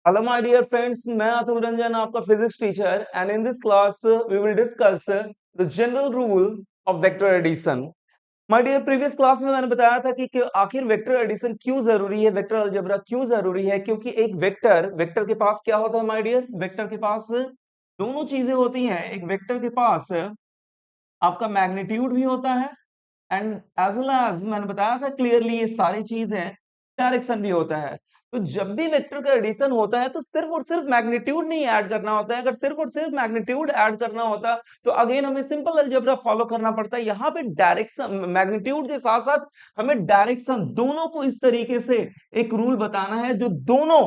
Hello, my dear friends. मैं अतुल रंजन आपका physics teacher and in this class we will discuss the general rule of vector addition. My dear, previous class में मैंने बताया था कि आखिर वेक्टर एडिशन क्यों जरूरी है, वेक्टर अलजेब्रा क्यों जरूरी है. क्योंकि एक वेक्टर वेक्टर के पास क्या होता है माय डियर, वेक्टर के पास दोनों चीजें होती हैं. एक वेक्टर के पास आपका मैग्नीट्यूड भी होता है एंड एज वेल एज मैंने बताया था क्लियरली ये सारी चीजें डायरेक्शन भी होता है. तो जब भी वेक्टर का एडिशन होता है तो सिर्फ और सिर्फ मैग्नीट्यूड नहीं ऐड करना होता है. अगर सिर्फ और सिर्फ मैग्नीट्यूड ऐड करना होता तो अगेन हमें सिंपल अलजेब्रा फॉलो करना पड़ता है. यहाँ पे डायरेक्शन मैग्नीट्यूड के साथ साथ हमें डायरेक्शन दोनों को इस तरीके से एक रूल बताना है जो दोनों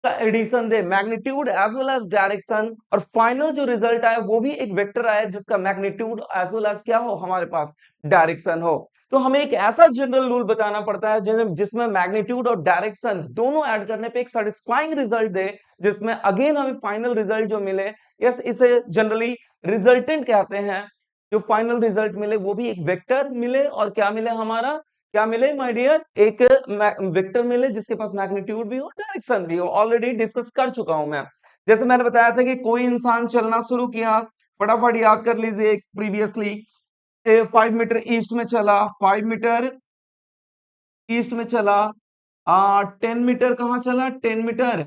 का एडिशन दे, magnitude as well as direction, और फाइनल जो रिजल्ट आए वो भी एक वेक्टर आए जिसका मैग्नीट्यूड एज वेल एज क्या हो, हमारे पास डायरेक्शन हो. तो हमें एक ऐसा जनरल रूल बताना पड़ता है जिसमें मैग्नीट्यूड और डायरेक्शन दोनों ऐड करने पे एक सेटिस्फाइंग रिजल्ट दे, जिसमें अगेन हमें फाइनल रिजल्ट जो मिले, यस, इसे जनरली रिजल्टेंट कहते हैं. जो फाइनल रिजल्ट मिले वो भी एक वेक्टर मिले, और क्या मिले, हमारा क्या मिले माय डियर, एक वेक्टर मिले जिसके पास मैग्नीट्यूड भी हो, डायरेक्शन भी हो. ऑलरेडी डिस्कस कर चुका हूं मैं. जैसे मैंने बताया था कि कोई इंसान चलना शुरू किया, फटाफट याद कर लीजिए. प्रीवियसली 5 मीटर ईस्ट में चला, 5 मीटर ईस्ट में चला, 10 मीटर कहाँ चला, 10 मीटर.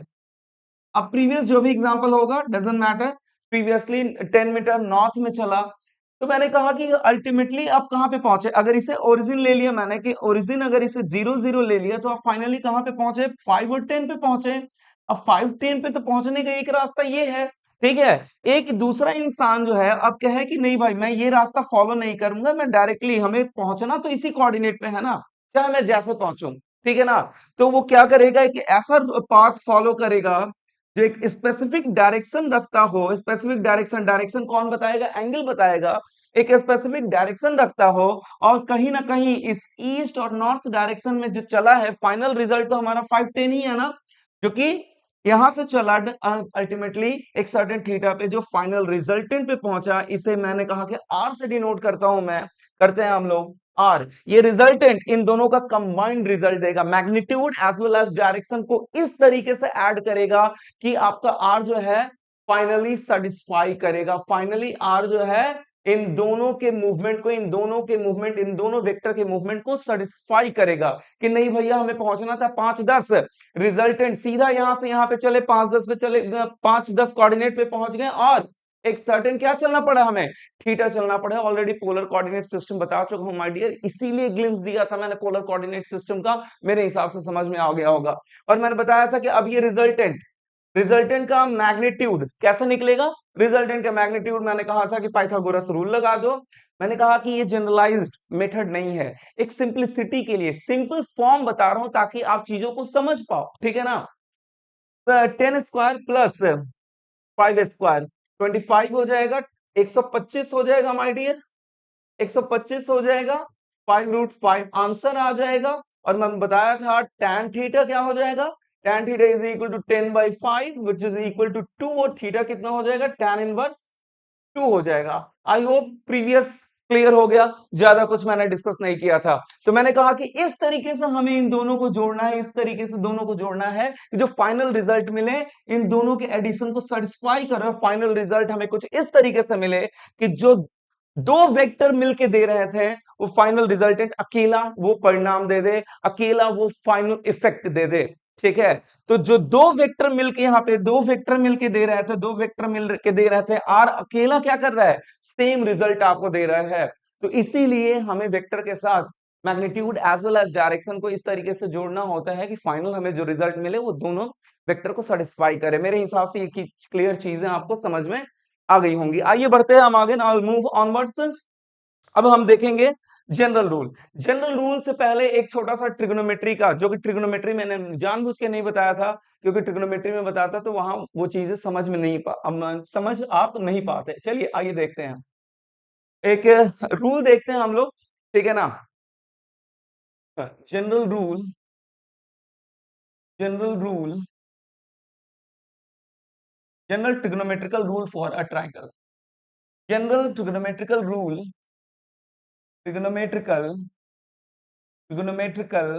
अब प्रीवियस जो भी एग्जांपल होगा doesn't matter. Previously 10 metre north में चला. तो मैंने कहा कि अल्टीमेटली आप कहाँ पे पहुंचे. अगर इसे ओरिजिन ले लिया मैंने कि ओरिजिन अगर इसे 0 0 ले लिया तो आप फाइनली कहाँ पे पहुंचे, 5 और 10 पे पहुंचे. अब 5 10 पे तो पहुंचने का एक रास्ता ये है, ठीक है. एक दूसरा इंसान जो है अब कहे कि नहीं भाई मैं ये रास्ता फॉलो नहीं करूंगा, मैं डायरेक्टली, हमें पहुंचना तो इसी कोऑर्डिनेट पे है ना, चाहे मैं जैसे पहुंचूं, ठीक है ना. तो वो क्या करेगा कि ऐसा पाथ फॉलो करेगा जो एक स्पेसिफिक डायरेक्शन रखता हो. स्पेसिफिक डायरेक्शन, डायरेक्शन कौन बताएगा, एंगल बताएगा. एक स्पेसिफिक डायरेक्शन रखता हो और कहीं ना कहीं इस ईस्ट और नॉर्थ डायरेक्शन में जो चला है, फाइनल रिजल्ट तो हमारा 5 10 ही है ना, जो कि यहां से चला अल्टीमेटली एक सर्टेन थीटा पे जो फाइनल रिजल्टेंट पे पहुंचा. इसे मैंने कहा कि आर से डिनोट करता हूं मैं, करते हैं हम लोग आर. ये रिजल्टेंट इन दोनों का कंबाइंड रिजल्ट देगा, magnitude as well as direction को इस तरीके से ऐड करेगा कि आपका आर जो है फाइनली सेटिस्फाई करेगा. फाइनली आर जो है इन दोनों के मूवमेंट को, इन दोनों के मूवमेंट, इन दोनों वेक्टर के मूवमेंट को सेटिस्फाई करेगा कि नहीं भैया हमें पहुंचना था 5 10, रिजल्टेंट सीधा यहां से यहां पे चले, 5 10 पे चले, 5 10 कोऑर्डिनेट पे पहुंच गए, और एक सर्टेन क्या चलना पड़ा हमें, थीटा चलना पड़ा. ऑलरेडी पोलर कोऑर्डिनेट सिस्टम बता चुका हूं माय डियर, इसीलिए ग्लिम्स दिया था मैंने पोलर कोऑर्डिनेट सिस्टम का, मेरे हिसाब से समझ में आ गया होगा. और मैंने बताया था कि अब ये रिजल्टेंट, रिजल्टेंट का मैग्नीट्यूड कैसे निकलेगा. रिजल्टेंट का मैग्नीट्यूड मैंने कहा था कि पाइथागोरस रूल लगा दो. मैंने कहा कि ये जनरलाइज्ड मेथड नहीं है, एक सिंपलिसिटी के लिए सिंपल फॉर्म बता रहा हूं ताकि आप चीजों को समझ पाओ, ठीक है ना. 10 स्क्वायर प्लस 5 स्क्वायर 25 हो जाएगा, 125 हो जाएगा माय डियर, 125 हो जाएगा. 5√5 आंसर आ जाएगा. और मैं बताया था tan थीटा क्या हो जाएगा, tan theta is equal to 10/5 which is equal to 2, और थीटा कितना हो जाएगा, tan इनवर्स 2 हो जाएगा. आई होप प्रीवियस क्लियर हो गया, ज्यादा कुछ मैंने डिस्कस नहीं किया था. तो मैंने कहा कि इस तरीके से हमें इन दोनों को जोड़ना है, इस तरीके से दोनों को जोड़ना है कि जो फाइनल रिजल्ट मिले इन दोनों के एडिशन को सेटिस्फाई करे. फाइनल रिजल्ट हमें कुछ इस तरीके से मिले कि जो दो वेक्टर मिलके दे रहे थे वो फाइनल रिजल्टेंट अकेला वो परिणाम दे दे, अकेला वो फाइनल इफेक्ट दे दे, ठीक है. तो जो दो वेक्टर मिलके, यहाँ पे दो वेक्टर मिलके दे रहे थे, दो वेक्टर मिलके दे रहे थे, आर अकेला क्या कर रहा है, सेम रिजल्ट आपको दे रहा है. तो इसीलिए हमें वेक्टर के साथ magnitude as well as direction को इस तरीके से जोड़ना होता है कि फाइनल हमें जो रिजल्ट मिले वो दोनों वेक्टर को सेटिस्फाई करे. मेरे हिसाब से ये क्लियर चीजें आपको समझ में आ गई होंगी. आइए बढ़ते हैं हम आगे, नाउ मूव ऑनवर्ड्स. अब हम देखेंगे जनरल रूल. जनरल रूल से पहले एक छोटा सा ट्रिग्नोमेट्री का, जो कि ट्रिग्नोमेट्री मैंने जानबूझ के नहीं बताया था क्योंकि ट्रिग्नोमेट्री में बताता तो वहां वो चीजें समझ में नहीं समझ आप नहीं पाते. चलिए आइए देखते हैं, एक रूल देखते हैं हम लोग, ठीक है ना. General rule, general rule, general trigonometrical rule for a triangle. General trigonometrical rule, trigonometrical, trigonometrical,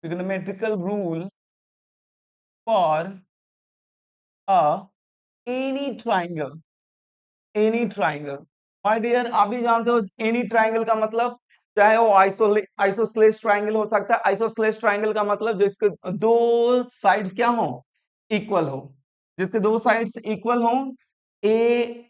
trigonometrical rule for any triangle, any triangle my dear, आप भी जानते हो एनी ट्राइंगल का मतलब, चाहे वो आइसोस्लेस ट्राइंगल हो सकता है। आइसोस्लेस ट्राइंगल का मतलब जिसके दो साइड्स क्या हो, इक्वल हो, जिसके दो साइड्स इक्वल हो, ए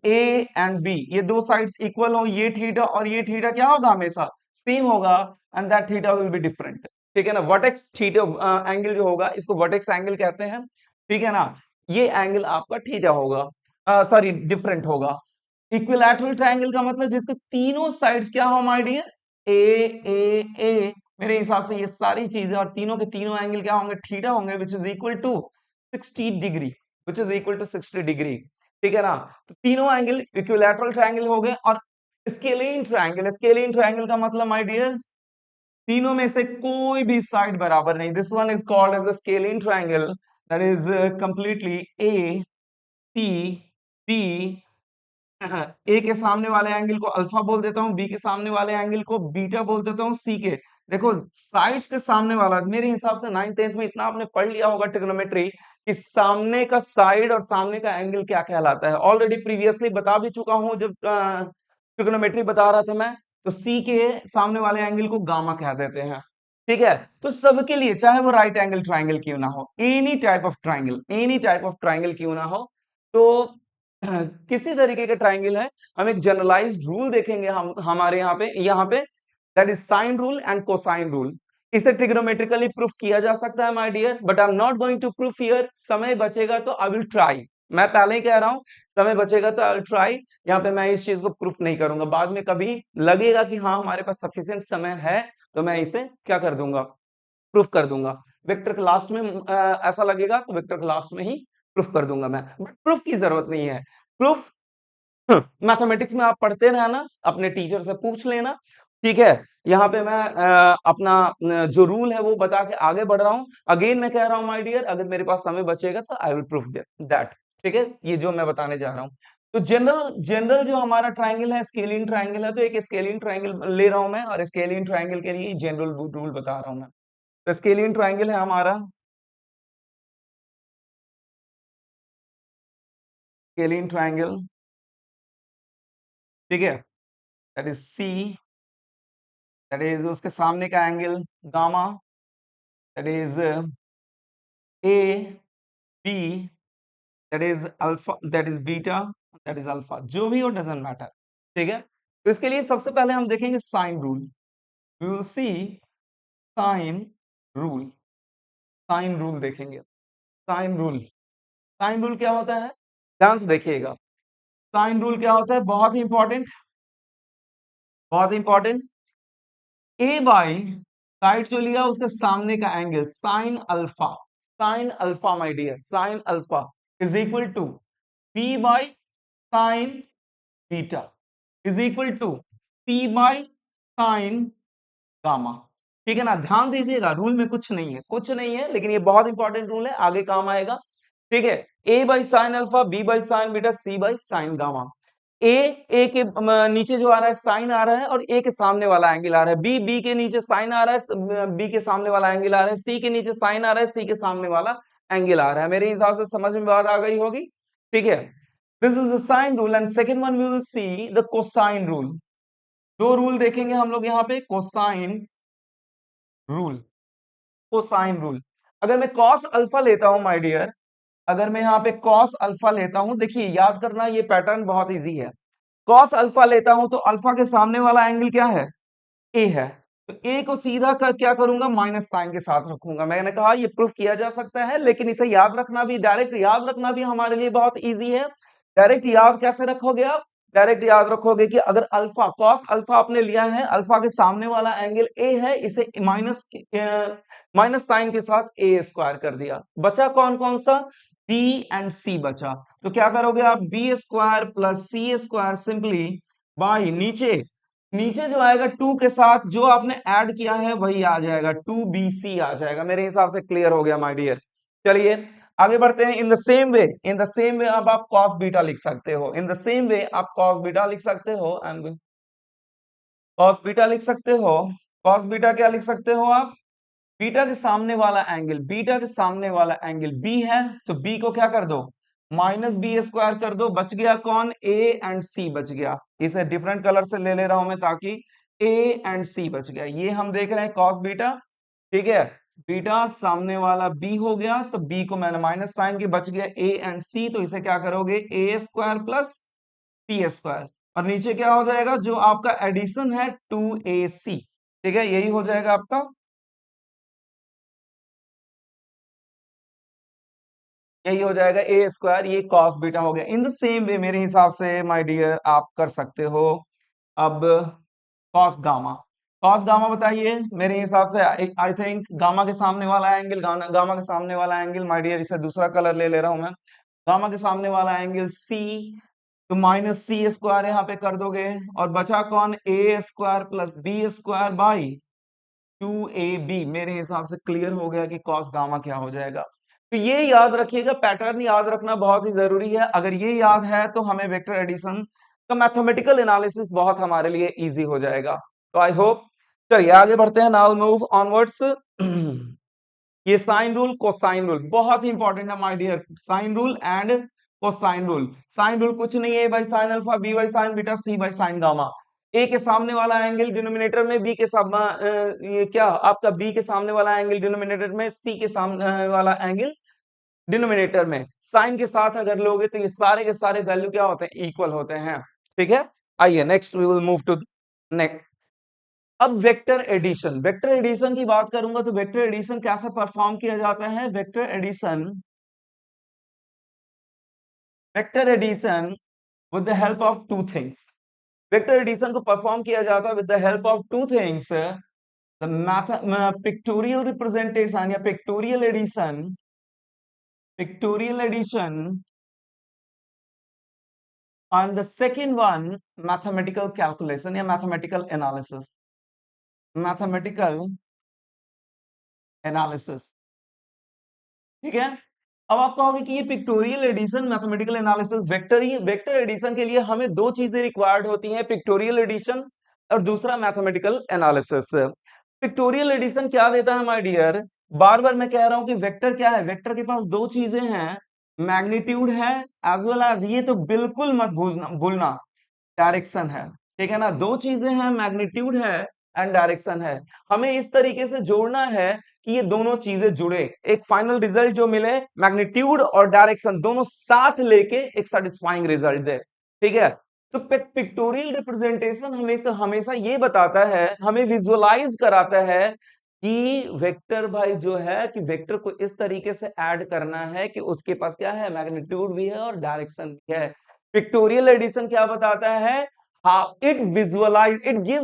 ए एंड बी, ये दो साइड्स इक्वल हो, ये थीटा और ये थीटा क्या होगा, हमेशा सेम होगा, and that theta will be different. ठीक है ना, वर्टेक्स थीटा एंगल जो होगा इसको वर्टेक्स एंगल कहते हैं। ठीक है ना, ये एंगल आपका थीटा होगा, सॉरी डिफरेंट होगा। इक्विलैटरल ट्रायंगल का मतलब जिसके तीनों साइड्स क्या हो माय डियर, ए ए ए, मेरे हिसाब से ये सारी चीजें और तीनों के तीनों एंगल क्या होंगे, थीटा होंगे, which is equal to 60 degree, which is equal to 60 degree. ठीक है ना, तो तीनों एंगल इक्विलैटरल ट्रायंगल हो गए। और स्केलिन ट्रायंगल, स्केलिन ट्रायंगल का मतलब माय डियर, तीनों में से कोई भी साइड बराबर नहीं। This one is called as the scalene triangle, that is completely A C B. A के सामने वाले एंगल को अल्फा बोल देता हूँ, बी के सामने वाले एंगल को बीटा बोल देता हूँ, सी के, देखो साइड्स के सामने वाला, मेरे हिसाब से 9th 10th में इतना आपने पढ़ लिया होगा ट्रिग्नोमेट्री, कि सामने का साइड और सामने का एंगल क्या कहलाता है। ऑलरेडी प्रीवियसली बता भी चुका हूं जब ट्रिग्नोमेट्री बता रहा था मैं, तो सी के सामने वाले एंगल को गामा कह देते हैं। ठीक है, तो सबके लिए चाहे वो राइट एंगल ट्राइंगल क्यों ना हो, any type of triangle, any type of triangle क्यों ना हो, तो किसी तरीके का ट्राइंगल है, हम एक जनरलाइज्ड रूल देखेंगे हम हमारे यहाँ पे that is sine rule and cosine rule. इसे ट्रिग्नोमेट्रिकली प्रूफ किया जा सकता है my dear, but I am not going to proof here. समय बचेगा तो आई विल ट्राई, मैं पहले ही कह रहा हूं, समय बचेगा तो आई विल ट्राई। यहाँ पे मैं इस चीज को प्रूफ नहीं करूंगा, बाद में कभी लगेगा कि हाँ हमारे पास सफिशिएंट समय है तो मैं इसे क्या कर दूंगा, प्रूफ कर दूंगा। वेक्टर के लास्ट में ऐसा लगेगा तो वेक्टर के लास्ट में ही प्रूफ कर दूंगा मैं, बट प्रूफ की जरूरत नहीं है। प्रूफ मैथमेटिक्स में आप पढ़ते रहना, अपने टीचर से पूछ लेना। ठीक है, यहाँ पे मैं अपना जो रूल है वो बता के आगे बढ़ रहा हूँ। अगेन मैं कह रहा हूँ माय डियर, अगर मेरे पास समय बचेगा तो आई विल प्रूफ दैट। ठीक है, ये जो मैं बताने जा रहा हूँ, तो जनरल जनरल जो हमारा ट्राइंगल है स्केलिन ट्राइंगल है, तो एक स्केलिन ट्राइंगल ले रहा हूं मैं, और स्केलिन ट्राइंगल के लिए जनरल रूल बता रहा हूं मैं। तो स्केलिन ट्राइंगल है हमारा, स्केलिन ट्राइंगल, ठीक है, that is C, that is उसके सामने का angle gamma, that is A B, that is alpha, that is beta, that is alpha, जो भी हो डजंट मैटर। ठीक है, तो इसके लिए सबसे पहले हम देखेंगे sine rule. We will see sine rule, sine rule देखेंगे। साइन रूल, साइन रूल क्या होता है, ध्यान से देखिएगा। साइन रूल क्या होता है, बहुत ही इंपॉर्टेंट, बहुत इंपॉर्टेंट। ए बाई साइड जो लिया उसके सामने का angle sine alpha, sine alpha my dear, sine alpha is equal to B by sine beta is equal to C by sine gamma. ठीक है ना, ध्यान दीजिएगा, रूल में कुछ नहीं है, कुछ नहीं है, लेकिन ये बहुत इंपॉर्टेंट रूल है, आगे काम आएगा। ठीक है, A by sine alpha, B by sine beta, C by sine gamma. A, A के नीचे जो आ रहा है साइन आ रहा है, और ए के सामने वाला एंगल आ रहा है, बी, बी के नीचे साइन आ रहा है, बी के सामने वाला एंगल आ रहा है, सी के नीचे साइन आ रहा है, सी के सामने वाला एंगल आ रहा है। मेरे हिसाब से समझ में बात आ गई होगी। ठीक है, this is the sine rule, and second one we will see the cosine rule. दो रूल देखेंगे हम लोग यहाँ पे, कोसाइन रूल, कोसाइन रूल। अगर मैं कॉस अल्फा लेता हूं माय डियर, अगर मैं यहाँ पे कॉस अल्फा लेता हूं, देखिए याद करना ये पैटर्न बहुत इजी है। कॉस अल्फा लेता हूं तो अल्फा के सामने वाला एंगल क्या है, ए है, तो ए को सीधा कर क्या करूंगा, माइनस साइन के साथ रखूंगा। मैंने कहा ये प्रूफ किया जा सकता है, लेकिन इसे याद रखना भी, डायरेक्ट याद रखना भी हमारे लिए बहुत इजी है। डायरेक्ट याद कैसे रखोगे आप, डायरेक्ट याद रखोगे कि अगर अल्फा, कॉस अल्फा आपने लिया है, अल्फा के सामने वाला एंगल ए है, इसे माइनस माइनस साइन के साथ ए स्क्वायर कर दिया, बचा कौन कौन सा, बी एंड सी बचा। तो क्या करोगे आप, B square plus C square simply by नीचे, नीचे जो आएगा टू के साथ जो आपने ऐड किया है वही आ जाएगा, टू बी सी आ जाएगा। मेरे हिसाब से क्लियर हो गया माय डियर। चलिए आगे बढ़ते हैं। In the same way, in the same way अब आप कॉस बीटा लिख सकते हो, इन द सेम वे आप कॉस बीटा लिख सकते हो, एंड कॉस बीटा लिख सकते हो। कॉस बीटा क्या लिख सकते हो आप, बीटा के सामने वाला एंगल, बीटा के सामने वाला एंगल बी है, तो बी को क्या कर दो, माइनस बी स्क्वायर कर दो, बच गया कौन, ए एंड सी बच गया। इसे डिफरेंट कलर से ले ले रहा हूं मैं ताकि ए एंड सी बच गया। ये हम देख रहे हैं कॉस बीटा, ठीक है, बीटा सामने वाला बी हो गया, तो बी को मैंने माइनस साइन के, बच गया ए एंड सी, तो इसे क्या करोगे, ए स्क्वायर प्लस सी स्क्वायर, और नीचे क्या हो जाएगा, जो आपका एडिशन है 2ac, ठीक है, यही हो जाएगा आपका, यही हो जाएगा ए स्क्वायर, ये कॉस बीटा हो गया। इन द सेम वे मेरे हिसाब से माय डियर आप कर सकते हो अब कॉस गामा। कॉस गामा बताइए, मेरे हिसाब से आई थिंक गामा के सामने वाला एंगल, गामा के सामने वाला एंगल माय डियर, इसे दूसरा कलर ले ले रहा हूं मैं, गामा के सामने वाला एंगल सी, तो माइनस सी स्क्वायर यहाँ पे कर दोगे, और बचा कौन, A square plus B square by 2ab। मेरे हिसाब से क्लियर हो गया कि कॉस गामा क्या हो जाएगा। तो ये याद रखिएगा, पैटर्न याद रखना बहुत ही जरूरी है। अगर ये याद है तो हमें वेक्टर एडिशन का मैथमेटिकल एनालिसिस बहुत हमारे लिए इजी हो जाएगा। तो आई होप, चलिए आगे बढ़ते हैं, नाउ मूव ऑनवर्ड्स। ये साइन रूल, कोसाइन रूल बहुत ही इंपॉर्टेंट है my dear, sine rule and cosine rule. Sine rule कुछ नहीं है, by sine alpha, B by sine beta, C by sine gamma. A के सामने वाला एंगल डिनोमिनेटर में, बी के सामने ये क्या आपका, बी के सामने वाला एंगल डिनोमिनेटर में, सी के सामने वाला एंगल डिनोमिनेटर में। साइन के साथ अगर लोगे तो ये सारे के सारे वैल्यू क्या होते हैं, इक्वल होते हैं, ठीक है। आइए next we will move to next. अब वेक्टर एडिशन, वेक्टर एडिशन की बात करूंगा तो वेक्टर एडिशन कैसे परफॉर्म किया जाता है, vector addition, vector addition with the help of two things. Vector addition को परफॉर्म किया जाता है with the help of two things, the pictorial representation या pictorial addition, pictorial addition, and the second one mathematical calculation या mathematical analysis, mathematical analysis, ठीक है। अब आप कहोगे कि ये pictorial addition, mathematical analysis, vector, ही वेक्टर एडिशन के लिए हमें दो चीजें रिक्वायर्ड होती हैं, पिक्टोरियल एडिशन और दूसरा मैथमेटिकल एनालिसिस। पिक्टोरियल एडिशन क्या देता है माय डियर, बार बार मैं कह रहा हूं कि वेक्टर क्या है, वेक्टर के पास दो चीजें हैं, मैग्नीट्यूड है एज वेल एज, ये तो बिल्कुल मत भूलना भूलना, डायरेक्शन है, ठीक है ना, दो चीजें हैं, मैग्नीट्यूड है एंड डायरेक्शन है। हमें इस तरीके से जोड़ना है कि ये दोनों चीजें जुड़े, एक फाइनल रिजल्ट जो मिले, मैग्नीट्यूड और डायरेक्शन दोनों साथ लेके एक सेटिस्फाइंग रिजल्ट दे, ठीक है। तो पिक्टोरियल रिप्रेजेंटेशन हमेशा हमेशा ये बताता है, हमें विजुअलाइज कराता है कि वेक्टर भाई जो है, कि वेक्टर को इस तरीके से ऐड करना है कि उसके पास क्या है, मैग्नीट्यूड भी है और डायरेक्शन भी है। पिक्टोरियल एडिशन क्या बताता है, how it gives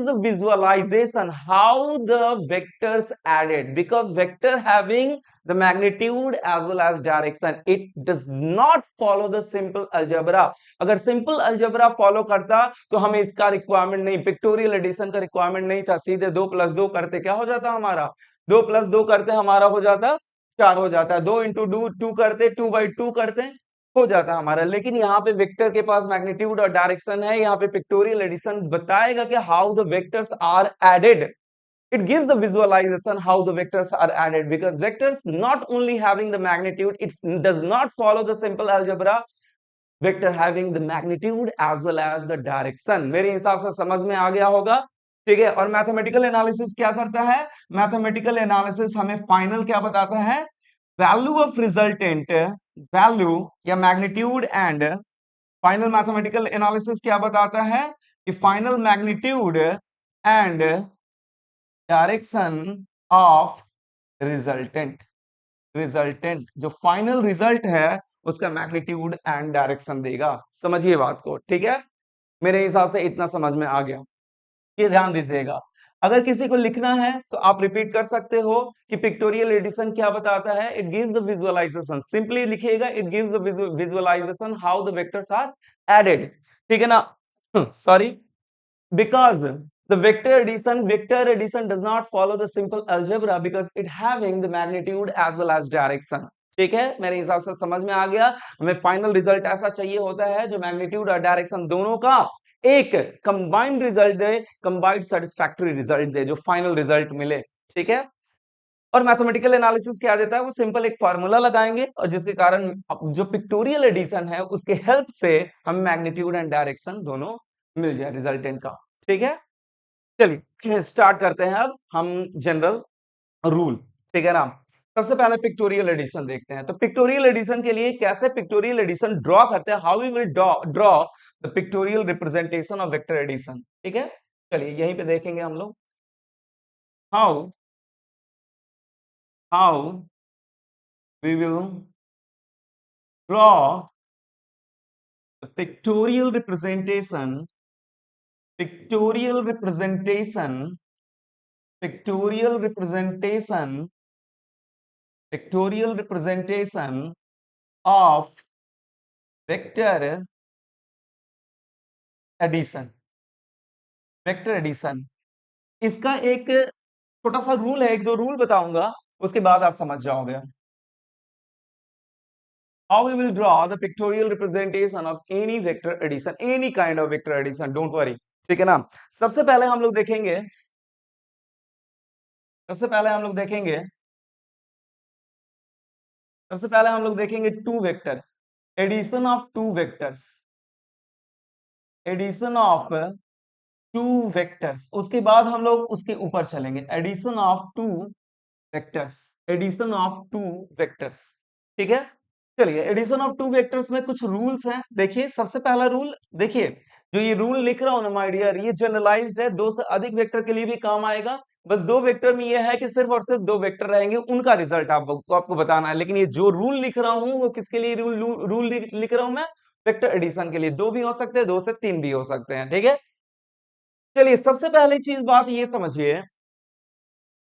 the visualization how the vectors added, because vector having the magnitude as well as direction, it does not follow the simple algebra। अगर सिंपल अलजेब्रा फॉलो करता तो हमें इसका रिक्वायरमेंट नहीं, pictorial addition का requirement नहीं था, सीधे 2+2 करते क्या हो जाता हमारा, 2+2 करते हमारा हो जाता 4 हो जाता है, 2 × 2 करते 2/2 करते हो जाता है हमारा। लेकिन यहाँ पे वेक्टर के पास मैग्नीट्यूड और डायरेक्शन है, यहाँ पे पिक्टोरियल एडिशन बताएगा कि how the vectors are added, it gives the visualization how the vectors are added, because vectors not only having the magnitude, it does not follow the simple algebra, vector having the magnitude as well as the direction। मेरे हिसाब से समझ में आ गया होगा, ठीक है। और मैथमेटिकल एनालिसिस क्या करता है, मैथमेटिकल एनालिसिस हमें फाइनल क्या बताता है, वैल्यू ऑफ रिजल्टेंट, वैल्यू या magnitude and, final mathematical analysis क्या बताता है कि final magnitude and direction of resultant, resultant जो फाइनल रिजल्ट है उसका मैग्नीट्यूड एंड डायरेक्शन देगा। समझिए बात को, ठीक है। मेरे हिसाब से इतना समझ में आ गया, ये ध्यान दीजिएगा। अगर किसी को लिखना है तो आप रिपीट कर सकते हो कि पिक्टोरियल एडिशन क्या बताता है, it gives the visualization, simply लिखिएगा, it gives the visualization how the vectors are added, ठीक है ना। Sorry, because the vector addition does not follow the simple algebra because it having the magnitude as well as direction, ठीक है। मेरे हिसाब से समझ में आ गया, हमें फाइनल रिजल्ट ऐसा चाहिए होता है जो मैग्नीट्यूड और डायरेक्शन दोनों का एक कंबाइंड रिजल्ट दे, कंबाइंड सेटिस्फैक्टरी रिजल्ट दे, जो फाइनल रिजल्ट मिले, ठीक है। और मैथमेटिकल एनालिसिस क्या देता है, वो सिंपल एक फार्मूला लगाएंगे और जिसके कारण जो पिक्टोरियल एडिशन है उसके हेल्प से हम मैग्नीट्यूड एंड डायरेक्शन दोनों मिल जाए रिजल्टेंट का। ठीक है, चलिए स्टार्ट करते हैं अब हम जनरल रूल। ठीक है ना, सबसे पहले पिक्टोरियल एडिशन देखते हैं। तो पिक्टोरियल एडिशन के लिए कैसे पिक्टोरियल एडिशन ड्रॉ करते हैं, how we will draw the pictorial representation of vector addition. ठीक है, चलिए यहीं पे देखेंगे हम लोग how how we will draw the pictorial representation pictorial representation pictorial representation of vector addition। Vector addition, इसका एक छोटा सा रूल है, एक दो रूल बताऊंगा, उसके बाद आप समझ जाओगे। How we will draw the pictorial representation of any vector addition, any kind of vector addition, don't worry। ठीक है ना, सबसे पहले हम लोग देखेंगे सबसे पहले हम लोग देखेंगे सबसे पहले हम लोग देखेंगे two vector, addition of two vectors, addition of two vectors. उसके बाद हम लोग उसके ऊपर चलेंगे, addition of two vectors, addition of two vectors. ठीक है, चलिए एडिशन ऑफ टू वेक्टर्स में कुछ रूल्स हैं। देखिए सबसे पहला रूल, देखिए जो ये रूल लिख रहा हूं ना माय डियर, ये जनरलाइज्ड है, दो से अधिक वेक्टर के लिए भी काम आएगा। बस दो वेक्टर में ये है कि सिर्फ और सिर्फ दो वेक्टर रहेंगे, उनका रिजल्ट आपको बताना है। लेकिन ये जो रूल लिख रहा हूं वो किसके लिए रूल लिख रहा हूं मैं, वेक्टर एडिशन के लिए। दो भी हो सकते हैं, दो से तीन भी हो सकते हैं। ठीक है, चलिए सबसे पहली चीज बात ये समझिए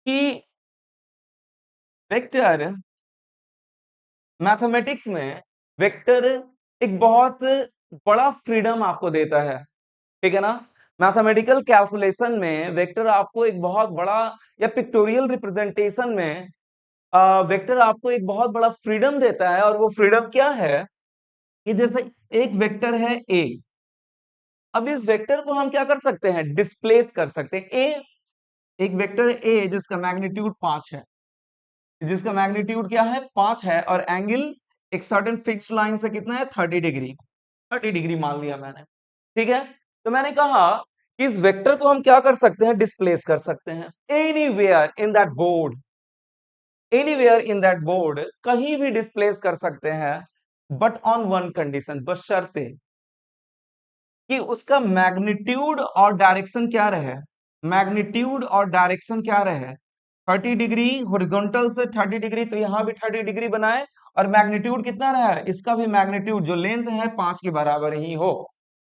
कि वेक्टर, मैथमेटिक्स में वेक्टर एक बहुत बड़ा फ्रीडम आपको देता है। ठीक है ना, मैथमेटिकल कैलकुलेशन में वेक्टर आपको एक बहुत बड़ा, या पिक्टोरियल रिप्रेजेंटेशन में वेक्टर आपको एक बहुत बड़ा फ्रीडम देता है। और वो फ्रीडम क्या है कि जैसे एक वेक्टर है ए, अब इस वेक्टर को हम क्या कर सकते हैं, डिस्प्लेस कर सकते हैं। ए, एक वेक्टर ए जिसका मैग्नीट्यूड 5 है, जिसका मैग्नीट्यूड क्या है, 5 है, और एंगल एक सर्टेन फिक्स्ड लाइन से कितना है, 30 डिग्री, 30 डिग्री मान लिया मैंने। ठीक है, तो मैंने कहा कि इस वेक्टर को हम क्या कर सकते हैं, डिस्प्लेस कर सकते हैं anywhere in that board, anywhere in that board, कहीं भी डिस्प्लेस कर सकते हैं, बट ऑन वन कंडीशन, बस शर्ते कि उसका मैग्नीट्यूड और डायरेक्शन क्या रहे, मैग्नीट्यूड और डायरेक्शन क्या रहे, 30 डिग्री हॉरिजॉन्टल से 30 डिग्री, तो यहां भी 30 डिग्री बनाए, और मैग्नीट्यूड कितना रहा है, इसका भी मैग्नीट्यूड जो लेंथ है 5 के बराबर ही हो।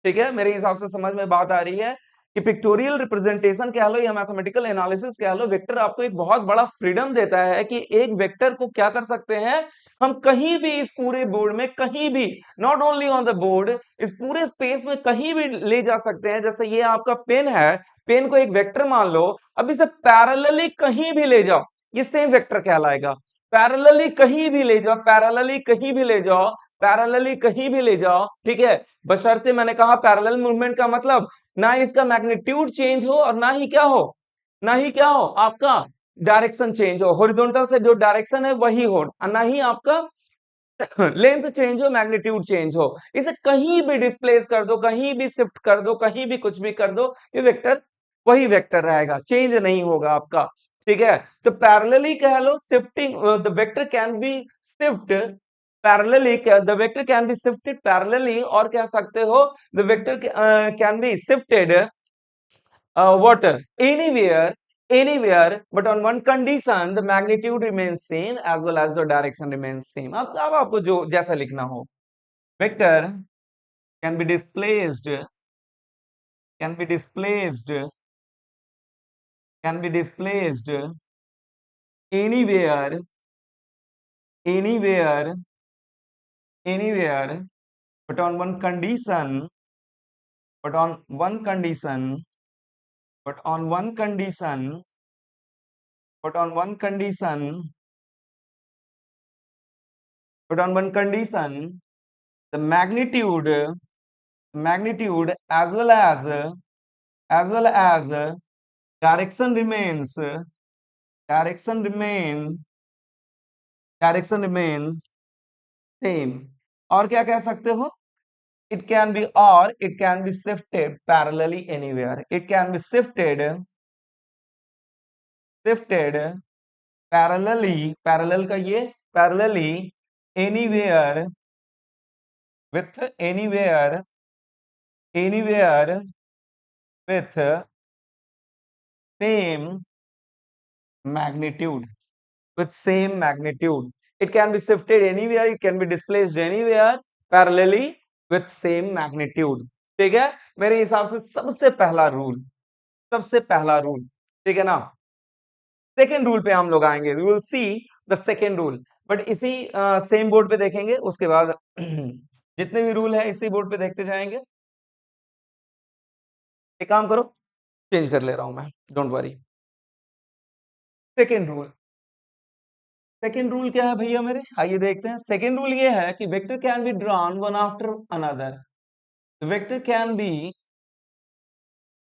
ठीक है, मेरे हिसाब से समझ में बात आ रही है कि पिक्टोरियल रिप्रेजेंटेशन कह लो या मैथमेटिकल एनालिसिस कह लो, वेक्टर आपको एक बहुत बड़ा फ्रीडम देता है कि एक वेक्टर को क्या कर सकते हैं हम, कहीं भी इस पूरे बोर्ड में, कहीं भी, not only on the board, इस पूरे स्पेस में कहीं भी ले जा सकते हैं। जैसे ये आपका पेन है, पेन को एक वेक्टर मान लो, अब इसे पैरेलली कहीं भी ले जाओ, ये सेम वेक्टर कहलाएगा। पैरेलली कहीं भी ले जाओ, पैरेलली कहीं भी ले जाओ, पैरेलली कहीं भी ले जाओ। ठीक है, बशर्ते, मैंने कहा पैरेलल मूवमेंट का मतलब ना इसका मैग्नीट्यूड चेंज हो और ना ही क्या हो, ना ही क्या हो आपका डायरेक्शन चेंज हो, हॉरिजॉन्टल से जो डायरेक्शन है वही हो, और ना ही आपका लेंथ चेंज हो, मैग्नीट्यूड चेंज हो। इसे कहीं भी डिस्प्लेस कर दो, कहीं भी शिफ्ट कर दो, कहीं भी कुछ भी कर दो, ये वेक्टर वही वेक्टर रहेगा, चेंज नहीं होगा आपका। ठीक है, तो पैरेलली कह लो, shifting the vector can be shift parallelly, the vector can be shifted parallelly, और कह सकते हो the vector can be shifted what anywhere but on one condition, the magnitude remains same as well as the direction remains same। अब आपको जो जैसा लिखना हो, vector can be displaced, can be displaced, can be displaced anywhere, anywhere, anywhere but on one condition, but on one condition, but on one condition, but on one condition, but on one condition, the magnitude as well as direction remains direction remain same. और क्या कह सकते हो, it can be or it can be shifted parallelly anywhere, it can be shifted parallel का ये parallelly anywhere with anywhere with same magnitude, with same magnitude. It can be shifted anywhere, it can be displaced anywhere parallelly with same magnitude. ठीक है, मेरे हिसाब से सबसे पहला rule, ठीक है ना। सेकेंड रूल पे हम लोग आएंगे, we will see the second rule, but इसी सेम बोर्ड पे देखेंगे, उसके बाद जितने भी रूल है इसी बोर्ड पे देखते जाएंगे। एक काम करो, चेंज कर ले रहा हूं मैं, डोंट वरी। सेकेंड रूल क्या है भैया मेरे, आइए देखते हैं। सेकेंड रूल ये है कि vector can be drawn one after another, vector can be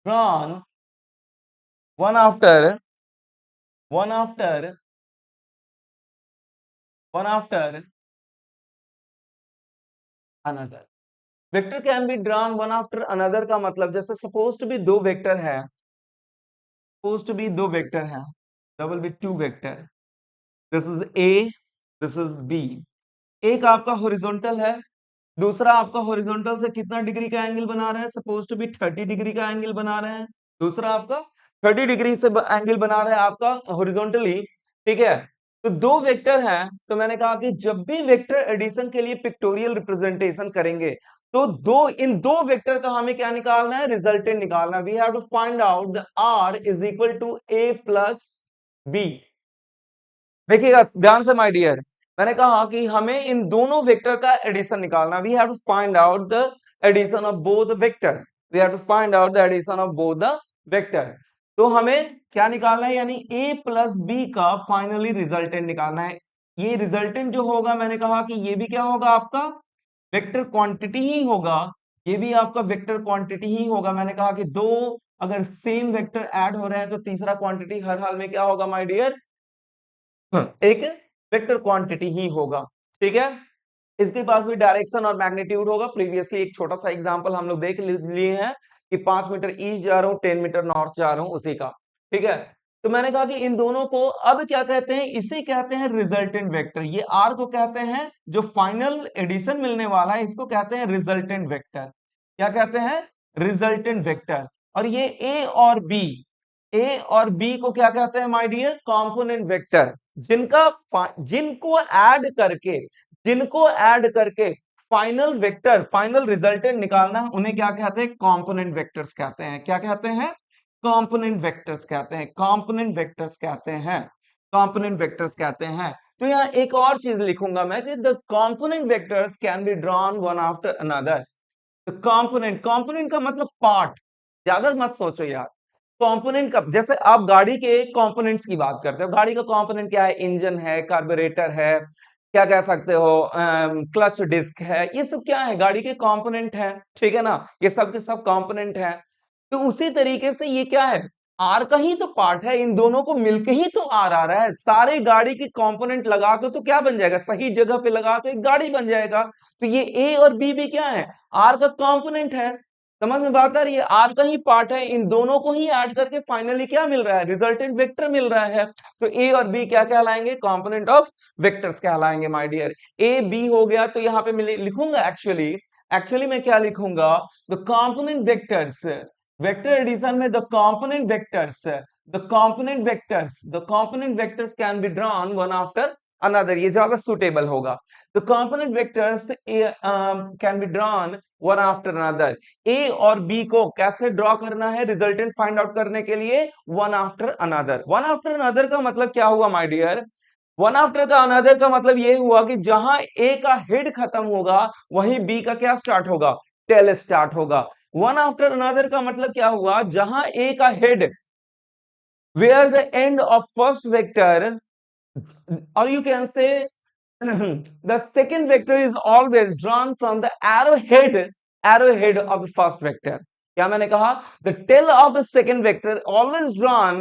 drawn one after one after one after another. Vector can be drawn one after another का मतलब, जैसे सपोज टू बी दो वेक्टर है, suppose to be दो vector है, double be two vector, this is A, this is B. एक आपका horizontal है, दूसरा आपका हॉरिजॉन्टल से कितना डिग्री का एंगल बना रहा है, सपोज टू बी 30 डिग्री का एंगल बना रहे हैं, दूसरा आपका 30 डिग्री से एंगल बना रहा है आपका हॉरिजॉन्टली, ठीक है। तो दो वेक्टर हैं, तो मैंने कहा कि जब भी वेक्टर एडिशन के लिए पिक्टोरियल रिप्रेजेंटेशन करेंगे, तो इन दो वेक्टर का हमें क्या निकालना है, रिजल्टेंट निकालना। We have to find out the R is equal to A plus B. देखिएगा ध्यान से माय डियर, मैंने कहा कि हमें इन दोनों वेक्टर का एडिशन निकालना। We have to find out the addition of both vector, we have to find out the addition of both the vector. तो हमें क्या निकालना है, यानी a प्लस बी का फाइनली रिजल्टेंट निकालना है। ये रिजल्टेंट जो होगा, मैंने कहा कि ये भी क्या होगा, आपका वेक्टर क्वांटिटी ही होगा, ये भी आपका वेक्टर क्वांटिटी ही होगा। मैंने कहा कि दो अगर सेम वेक्टर ऐड हो रहे हैं, तो तीसरा क्वांटिटी हर हाल में क्या होगा माय डियर, एक वेक्टर क्वांटिटी ही होगा, ठीक है। इसके पास भी डायरेक्शन और मैग्नीट्यूड होगा। प्रीवियसली एक छोटा सा एग्जांपल हम लोग देख लिए हैं कि 5 मीटर ईस्ट जा रहा हूं, 10 मीटर नॉर्थ जा रहा हूं, उसी का, ठीक है। तो मैंने कहा कि इन दोनों को अब क्या कहते हैं, इसे कहते हैं रिजल्टेंट वेक्टर। ये आर को कहते हैं, जो फाइनल एडिशन मिलने वाला है इसको कहते हैं रिजल्टेंट वेक्टर। क्या कहते हैं, रिजल्टेंट वेक्टर। और ये ए और बी को क्या कहते हैं माय डियर, कंपोनेंट वेक्टर। जिनको ऐड करके फाइनल वेक्टर, फाइनल रिजल्टेंट निकालना है, उन्हें क्या कहते हैं, कंपोनेंट वेक्टर्स कहते हैं। क्या कहते हैं, कंपोनेंट वेक्टर्स कहते हैं, कंपोनेंट वेक्टर्स कहते हैं, कंपोनेंट वेक्टर्स कहते हैं। तो यहाँ एक और चीज लिखूंगा मैं कि the component vectors can be drawn one after another. Component का मतलब पार्ट, ज्यादा मत सोचो यार। कंपोनेंट का, जैसे आप गाड़ी के कंपोनेंट्स की बात करते हो, गाड़ी का कंपोनेंट क्या है, इंजन है, कार्बोरेटर है, क्या कह सकते हो, क्लच डिस्क है, ये सब क्या है, गाड़ी के कंपोनेंट है, ठीक है ना, ये सब के सब कंपोनेंट है। तो उसी तरीके से ये क्या है, आर का ही तो पार्ट है, इन दोनों को मिलके ही तो आर आ रहा है। सारे गाड़ी के कंपोनेंट लगा के तो क्या बन जाएगा, सही जगह पे लगा तो एक गाड़ी बन जाएगा। तो ये ए और बी भी क्या है, आर का कंपोनेंट है। समझ में बात आ रही है, आर का ही पार्ट है, इन दोनों को ही ऐड करके फाइनली क्या मिल रहा है, रिजल्टेंट वेक्टर मिल रहा है। तो ए और बी क्या कहलाएंगे, कंपोनेंट ऑफ वेक्टर्स कहलाएंगे माय डियर। ए बी हो गया, तो यहाँ पे मैं लिखूंगा एक्चुअली मैं क्या लिखूंगा, the component vectors, vector addition में the component vectors can be drawn one after another, ये ज्यादा सुटेबल होगा। The component vectors can be drawn one after another. A और बी को कैसे ड्रॉ करना है, रिजल्टेंट फाइंड आउट करने के लिए, one after another. One after another का मतलब क्या हुआ माय डियर, वन आफ्टर का अनदर का मतलब ये हुआ कि जहां ए का हेड खत्म होगा, वहीं बी का क्या स्टार्ट होगा, टेल स्टार्ट होगा। वन आफ्टर अनदर का मतलब क्या हुआ, जहां ए का head, where the end of first vector, or you can say the second vector is always drawn from the arrowhead of the first vector। क्या मैंने कहा, the tail of the second vector always drawn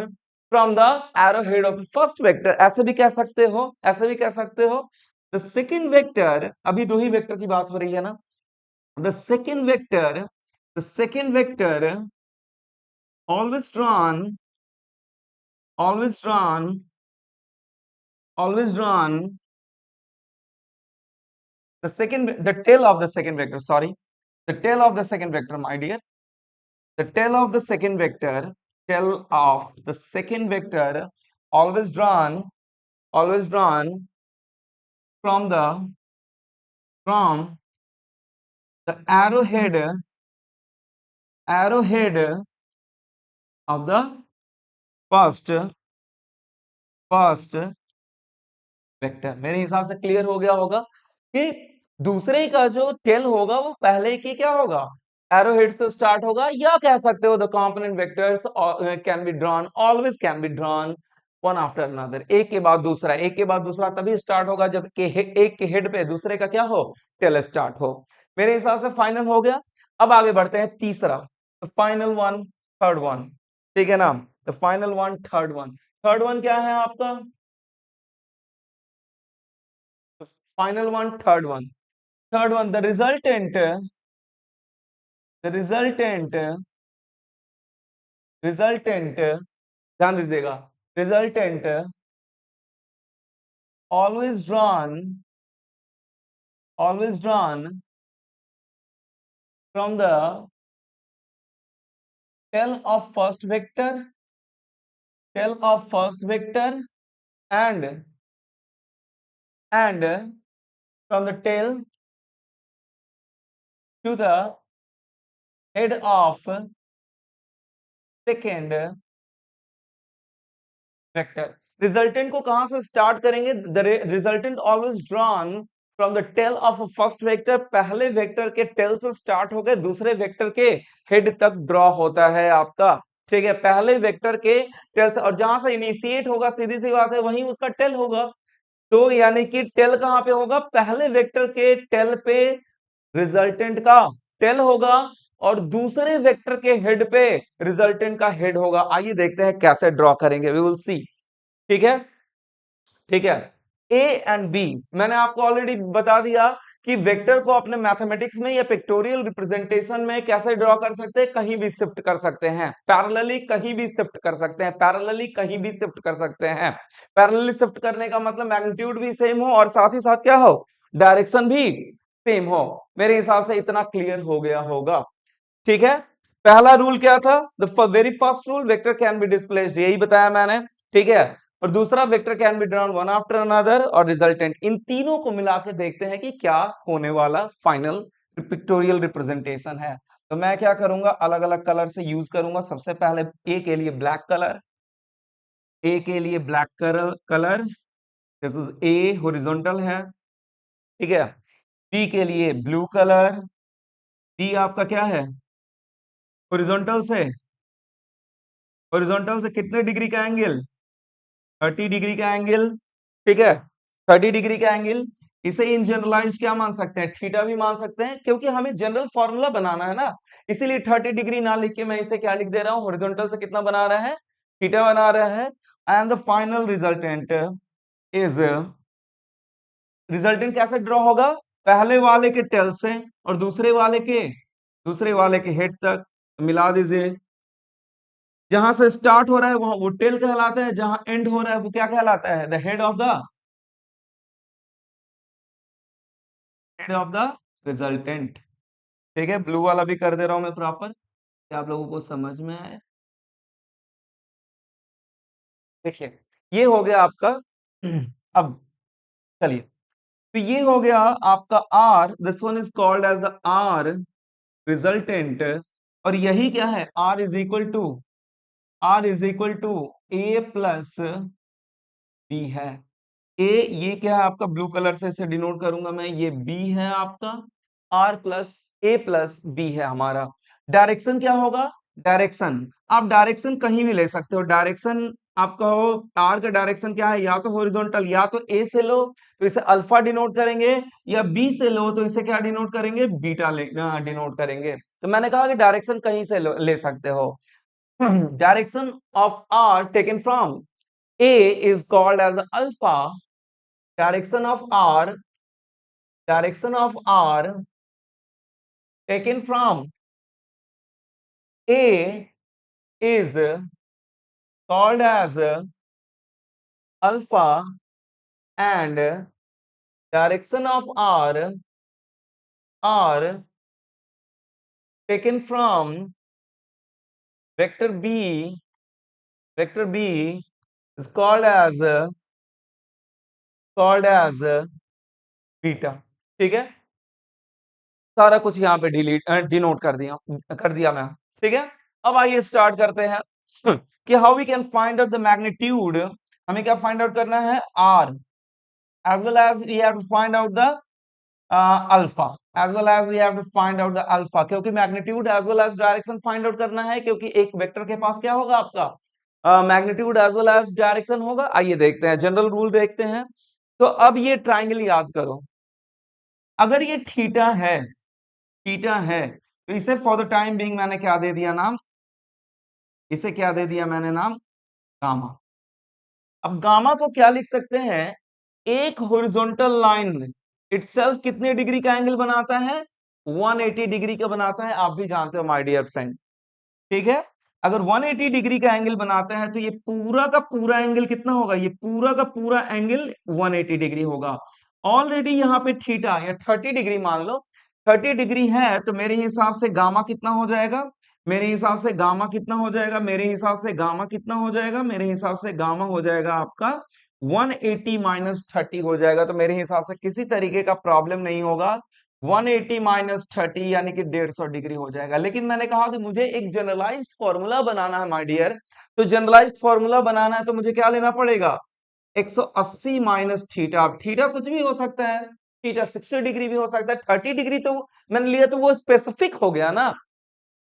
from the arrow head of the first vector, ऐसे भी कह सकते हो, ऐसे भी कह सकते हो। द सेकेंड वेक्टर, अभी दो ही वेक्टर की बात हो रही है ना, the second vector always drawn, always drawn, always drawn, the tail of the second vector, sorry, the tail of the second vector, my dear, the tail of the second vector, tail of the second vector, always drawn, always drawn from from the arrowhead of the first vector. मेरे हिसाब से clear हो गया होगा कि दूसरे का जो टेल होगा वो पहले की क्या होगा, एरो हेड से स्टार्ट होगा, या कह सकते हो the component vectors can be drawn, always can be drawn one after another, एक के बाद दूसरा, एक के बाद दूसरा तभी स्टार्ट होगा जब एक के हेड पे दूसरे का क्या हो, टेल स्टार्ट हो। मेरे हिसाब से फाइनल हो गया। अब आगे बढ़ते हैं तीसरा, फाइनल वन, थर्ड वन, ठीक है ना, the final one, third one. Third one क्या है आपका, final one, third one, the resultant, ध्यान दीजिएगा, resultant always drawn from the tail of first vector, and from the tail to the head of second vector. Resultant को कहां से start करेंगे, the resultant always drawn from the tail of first vector, पहले vector के tail से start होकर दूसरे vector के हेड तक ड्रॉ होता है आपका, ठीक है, पहले वेक्टर के टेल से, और जहां से इनिशिएट होगा सीधी सी बात है वहीं उसका टेल होगा। तो यानी कि टेल कहां पे होगा, पहले वेक्टर के टेल पे रिजल्टेंट का टेल होगा, और दूसरे वेक्टर के हेड पे रिजल्टेंट का हेड होगा। आइए देखते हैं कैसे ड्रॉ करेंगे, वी विल सी, ठीक है, ठीक है। ए एंड बी मैंने आपको ऑलरेडी बता दिया कि वेक्टर को अपने मैथमेटिक्स में या पिक्टोरियल रिप्रेजेंटेशन में कैसे ड्रॉ कर सकते हैं, कहीं भी शिफ्ट कर सकते हैं, पैरेलली कहीं भी शिफ्ट कर सकते हैं, पैरेलली कहीं भी शिफ्ट कर सकते हैं। पैरेलली शिफ्ट करने का मतलब मैग्नीट्यूड भी सेम हो और साथ ही साथ क्या हो, डायरेक्शन भी सेम हो। मेरे हिसाब से इतना क्लियर हो गया होगा, ठीक है। पहला रूल क्या था, the very first rule, vector can B displaced, यही बताया मैंने, ठीक है। और दूसरा, vector can be drawn one after another, और रिजल्टेंट, इन तीनों को मिला के देखते हैं कि क्या होने वाला फाइनल पिक्टोरियल रिप्रेजेंटेशन है। तो मैं क्या करूंगा, अलग अलग कलर से यूज करूंगा। सबसे पहले ए के लिए ब्लैक कलर, ए के लिए black colour, this is A, horizontal है, ठीक है। बी के लिए ब्लू कलर, बी आपका क्या है, हॉरिजॉन्टल से, हॉरिजॉन्टल से कितने डिग्री का एंगल, 30 डिग्री का एंगल, ठीक है, 30 डिग्री का एंगल। इसे इन जनरलाइज क्या मान सकते हैं, थीटा भी मान सकते हैं, क्योंकि हमें जनरल फॉर्मूला बनाना है ना, इसीलिए 30 डिग्री ना लिख के मैं इसे क्या लिख दे रहा हूं, हॉरिजॉन्टल से कितना बना रहा है, थीटा बना रहा है। And the final resultant is, resultant कैसे ड्रॉ होगा, पहले वाले के टेल से और दूसरे वाले के हेड तक मिला दीजिए। जहां से स्टार्ट हो रहा है वहां वो टेल कहलाता है, जहां एंड हो रहा है वो क्या कहलाता है, द रिजल्टेंट, ठीक है। ब्लू वाला भी कर दे रहा हूं मैं प्रॉपर, क्या आप लोगों को समझ में आए। देखिए ये हो गया आपका अब चलिए, तो ये हो गया आपका R, this one is called as the R resultant, और यही क्या है, R is equal to A plus B है। ए, ये क्या है आपका, ब्लू कलर से इसे डिनोट करूंगा मैं, ये बी है आपका, R plus A plus B है हमारा। डायरेक्शन क्या होगा, डायरेक्शन आप डायरेक्शन कहीं भी ले सकते हो, डायरेक्शन आपका हो, आर का डायरेक्शन क्या है, या तो हॉरिजॉन्टल, या तो ए से लो तो इसे अल्फा डिनोट करेंगे, या बी से लो तो इसे क्या डिनोट करेंगे, बीटा डिनोट करेंगे। तो मैंने कहा कि डायरेक्शन कहीं से ले सकते हो। direction of r taken from a is called as alpha. Direction of r taken from a is called as alpha, and direction of r taken from vector b is called as beta. ठीक है, सारा कुछ यहाँ पे denote कर दिया मैं। ठीक है, अब आइए स्टार्ट करते हैं कि how we can find out the magnitude. हमें क्या फाइंड आउट करना है, R, as well as we have to find out the alpha, as well as we have to find out the alpha, क्योंकि magnitude as well as direction find out करना है, क्योंकि एक vector के पास क्या होगा आपका magnitude as well as direction होगा। आइए देखते हैं, जनरल रूल देखते हैं। तो अब ये ट्राइंगल याद करो, अगर ये थीटा है तो इसे फॉर द टाइम बीइंग मैंने क्या दे दिया नाम, इसे क्या दे दिया मैंने नाम, गामा। अब गामा को क्या लिख सकते हैं, एक हॉरिजॉन्टल लाइन इटसेल्फ कितने डिग्री का एंगल बनाता है, 180 डिग्री का बनाता है, आप भी जानते हो माय डियर फ्रेंड। ठीक है, अगर 180 डिग्री का एंगल बनाता है तो ये पूरा का पूरा एंगल कितना होगा, ये पूरा का पूरा एंगल 180 डिग्री होगा। ऑलरेडी यहाँ पे थीटा या 30 डिग्री मान लो, 30 डिग्री है तो मेरे हिसाब से गामा कितना हो जाएगा, मेरे हिसाब से गामा कितना हो जाएगा, मेरे हिसाब से गामा कितना हो जाएगा, मेरे हिसाब से गामा हो जाएगा आपका 180 माइनस 30 हो जाएगा। तो मेरे हिसाब से किसी तरीके का प्रॉब्लम नहीं होगा, 180 माइनस 30 यानी कि 150 डिग्री हो जाएगा। लेकिन मैंने कहा कि मुझे एक जनरलाइज्ड फॉर्मूला बनाना है माय डियर, तो जनरलाइज्ड फॉर्मूला बनाना है तो मुझे क्या लेना पड़ेगा, 180 माइनस थीटा। अब थीटा कुछ भी हो सकता है, थीटा 60 डिग्री भी हो सकता है, 30 डिग्री तो मैंने लिया तो वो स्पेसिफिक हो गया ना,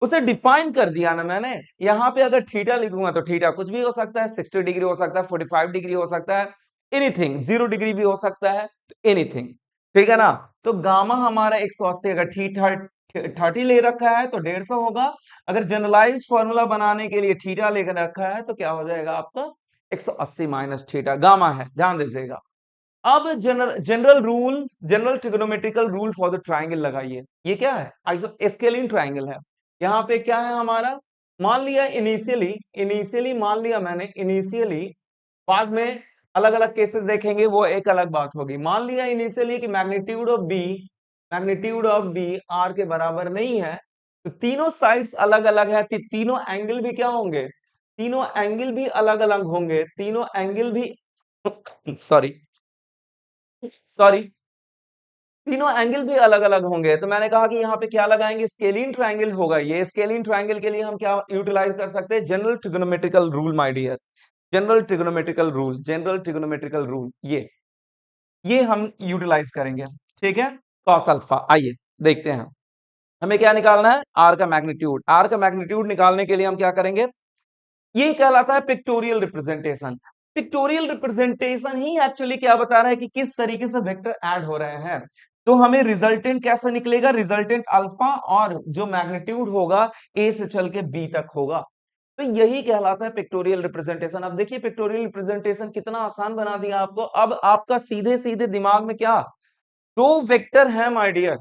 उसे डिफाइन कर दिया ना मैंने। यहाँ पे अगर थीटा लिखूंगा तो थीटा कुछ भी हो सकता है, 60 डिग्री हो सकता है, 45 डिग्री हो सकता है, एनीथिंग, 0 डिग्री भी हो सकता है, एनीथिंग। ठीक है ना, तो गामा हमारा 180, अगर थीटा 30 ले रखा है तो 150 होगा। अगर जनरलाइज फॉर्मूला बनाने के लिए थीटा लेकर रखा है तो क्या हो जाएगा आपका 180 माइनस थीटा, गामा है, ध्यान दीजिएगा। अब general trigonometrical rule for the triangle लगाइए। ये क्या है, आइसोस्केलिन ट्राइंगल है। यहाँ पे क्या है हमारा, मान लिया इनिशियली मान लिया मैंने इनिशियली, बाद में अलग अलग केसेस देखेंगे वो एक अलग बात होगी। मान लिया इनिशियली कि मैग्नीट्यूड ऑफ बी आर के बराबर नहीं है, तो तीनों साइड्स अलग अलग है, तीनों एंगल भी क्या होंगे, तीनों एंगल भी अलग अलग होंगे, तीनों एंगल भी सॉरी सॉरी तीनों एंगल भी अलग अलग होंगे। तो मैंने कहा कि यहाँ पे क्या लगाएंगे, स्केलिन ट्राइंगल होगा। ये स्केलिन ट्राइंगल के लिए हम क्या यूटिलाइज कर सकते हैं, general trigonometrical rule my dear, general trigonometrical rule ये हम यूटिलाइज करेंगे। ठीक है, कॉस अल्फा। आइए देखते हैं, हमें क्या निकालना है, आर का मैग्नीट्यूड। आर का मैग्नीट्यूड निकालने के लिए हम क्या करेंगे, ये कहलाता है पिक्टोरियल रिप्रेजेंटेशन। पिक्टोरियल रिप्रेजेंटेशन ही एक्चुअली क्या बता रहा है कि किस तरीके से वेक्टर ऐड हो रहे हैं। तो हमें रिजल्टेंट कैसे निकलेगा, रिजल्टेंट अल्फा, और जो मैग्नीट्यूड होगा ए से चल के बी तक होगा। तो यही कहलाता है पिक्टोरियल रिप्रेजेंटेशन। अब देखिए पिक्टोरियल रिप्रेजेंटेशन कितना आसान बना दिया आपको। अब आपका सीधे सीधे दिमाग में क्या, दो वेक्टर है माय डियर,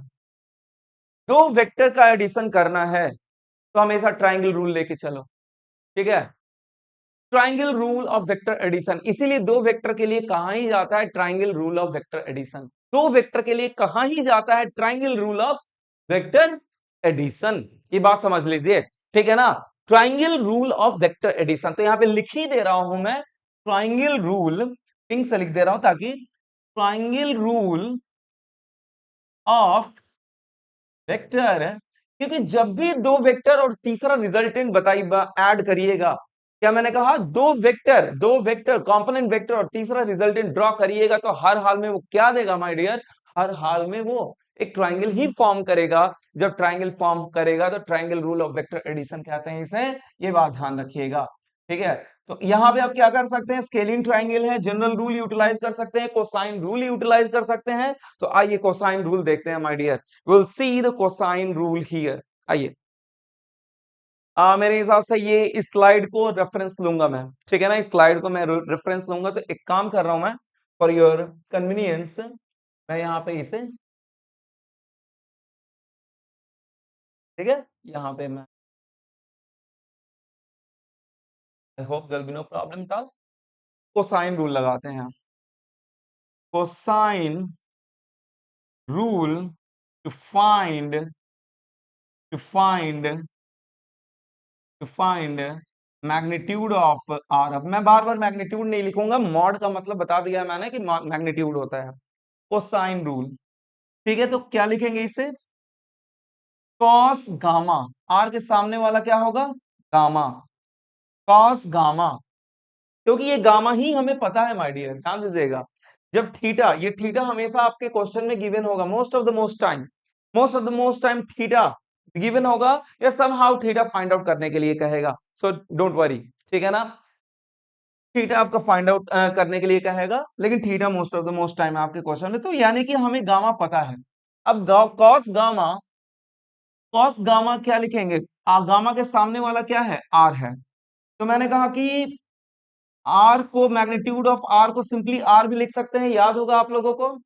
दो वेक्टर का एडिशन करना है तो हमेशा ट्राइंगल रूल लेके चलो। ठीक है, triangle rule of vector addition, इसीलिए दो वेक्टर के लिए कहा ही जाता है triangle rule of vector addition. दो वेक्टर के लिए कहा ही जाता है triangle rule of vector addition, ये बात समझ लीजिए। ठीक है ना, triangle rule of vector addition, तो यहां पे लिख ही दे रहा हूं मैं ट्राइंगल रूल, पिंक से लिख दे रहा हूं ताकि ट्राइंगल रूल ऑफ वेक्टर, क्योंकि जब भी दो वेक्टर और तीसरा रिजल्टेंट बताइए ऐड करिएगा, क्या मैंने कहा, दो वेक्टर कंपोनेंट वेक्टर और तीसरा रिजल्टेंट ड्रॉ करिएगा तो हर हाल में वो क्या देगा माय डियर, हर हाल में वो एक ट्राइंगल ही फॉर्म करेगा। जब ट्राइंगल फॉर्म करेगा तो triangle rule of vector addition कहते हैं इसे, ये बात ध्यान रखिएगा। ठीक है, तो यहां पे आप क्या कर सकते हैं, स्केलिंग ट्राइंगल है, जनरल रूल यूटिलाइज कर सकते हैं, कोसाइन रूल यूटिलाइज कर सकते हैं। तो आइए कोसाइन रूल देखते हैं my dear, will see the cosine rule here. आइए मेरे हिसाब से ये इस स्लाइड को रेफरेंस लूंगा मैं, ठीक है ना, इस स्लाइड को मैं रेफरेंस लूंगा। तो एक काम कर रहा हूं मैं, फॉर योर कन्वीनियंस मैं यहाँ पे इसे, ठीक है, यहाँ पे मैं, I hope there be no problem था। कोसाइन रूल लगाते हैं, cosine rule to find to find to find magnitude of R. अब मैं बार बार मैग्नीट्यूड नहीं लिखूंगा, मॉड का मतलब बता दिया है मैंने कि मैग्नीट्यूड होता है। कोसाइन रूल, ठीक है, तो क्या लिखेंगे इसे, कॉस गामा, आर के सामने वाला क्या होगा, गामा, कॉस गामा, क्योंकि ये गामा ही हमें पता है माय डियर, ध्यान दीजिएगा। जब थीटा, ये थीटा हमेशा आपके क्वेश्चन में गिवन होगा, most of the most time theta given होगा, या समहाउ थीटा फाइंड आउट करने के लिए कहेगा। सो डोंट वरी, ठीक है ना, थीटा आपका फाइंड आउट करने के लिए कहेगा, लेकिन theta most of the most time आपके क्वेश्चन में, तो यानी कि हमें गामा पता है। अब कॉस गामा क्या लिखेंगे, गामा के सामने वाला क्या है, आर है। तो मैंने कहा कि आर को, मैग्नीट्यूड ऑफ आर को सिंपली आर भी लिख सकते हैं, याद होगा आप लोगों को,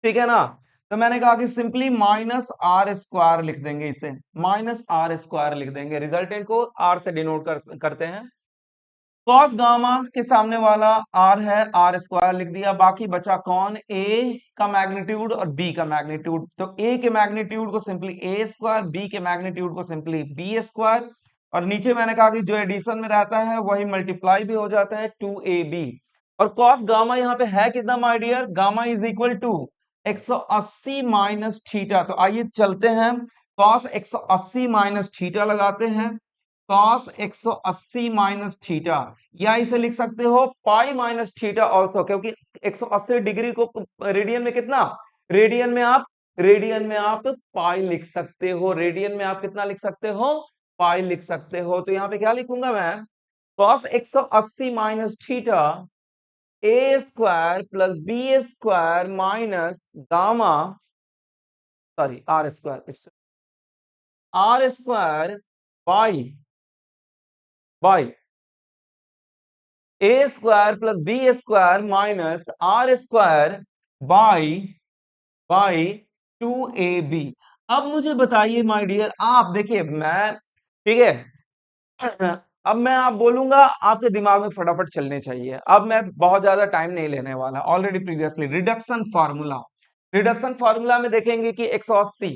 ठीक है ना। तो मैंने कहा कि सिंपली माइनस आर स्क्वायर लिख देंगे, इसे माइनस आर स्क्वायर लिख देंगे, रिजल्टेंट को आर से डिनोट करते हैं। कॉस गामा के सामने वाला आर है, आर स्क्वायर लिख दिया, बाकी बचा कौन, ए का मैग्नीट्यूड और बी का मैग्नीट्यूड। तो ए के मैग्नीट्यूड को सिंपली ए स्क्वायर, बी के मैग्नीट्यूड को सिंपली बी स्क्वायर, और नीचे मैंने कहा कि जो एडिशन में रहता है वही मल्टीप्लाई भी हो जाता है, 2ab। और कॉस गामा यहाँ पे है कितना my dear, gamma is equal to 180 minus theta. तो आइए चलते हैं, कॉस 180 माइनस थीटा लगाते हैं, कॉस 180 माइनस थीटा, या इसे लिख सकते हो पाई माइनस थीटा ऑल्सो, क्योंकि 180 डिग्री को रेडियन में कितना, रेडियन में आप रेडियन में आप पाई लिख सकते हो, रेडियन में आप कितना लिख सकते हो, पाई लिख सकते हो। तो यहाँ पे क्या लिखूंगा मैं, cos 180 minus theta A square plus B square minus gamma, sorry R square, R square by by A square plus B square minus R square by by 2ab। अब मुझे बताइए माय डियर, आप देखिए मैं, ठीक है, अब मैं आप बोलूंगा आपके दिमाग में फटाफट चलने चाहिए। अब मैं बहुत ज्यादा टाइम नहीं लेने वाला, ऑलरेडी प्रीवियसली रिडक्शन फार्मूला में देखेंगे कि 180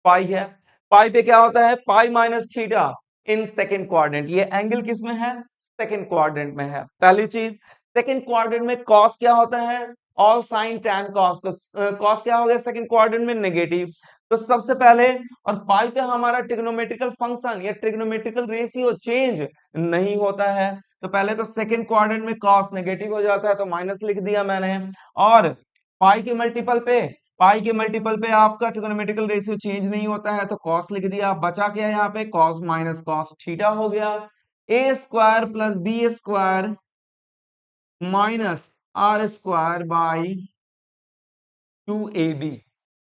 पाई है, पाई पे क्या होता है, पाई minus theta in second quadrant, ये एंगल किस में है, सेकेंड क्वाड्रेंट में है, पहली चीज। सेकेंड क्वाड्रेंट में कॉस क्या होता है, ऑल साइन टैन कॉस, तो कॉस क्या हो गया सेकेंड क्वाड्रेंट में, नेगेटिव। तो सबसे पहले, और पाई पे हमारा ट्रिग्नोमेट्रिकल फंक्शन या ट्रिग्नोमेट्रिकल रेशियो चेंज नहीं होता है, तो पहले तो सेकेंड क्वाड्रेंट में कॉस नेगेटिव हो जाता है, तो माइनस लिख दिया मैंने। और पाई के मल्टीपल पे, आपका ट्रिग्नोमेट्रिकल रेशियो चेंज नहीं होता है, तो कॉस लिख दिया। बचा क्या यहाँ पे, कॉस माइनस कॉस थीटा हो गया, A square plus B square minus R square by 2ab,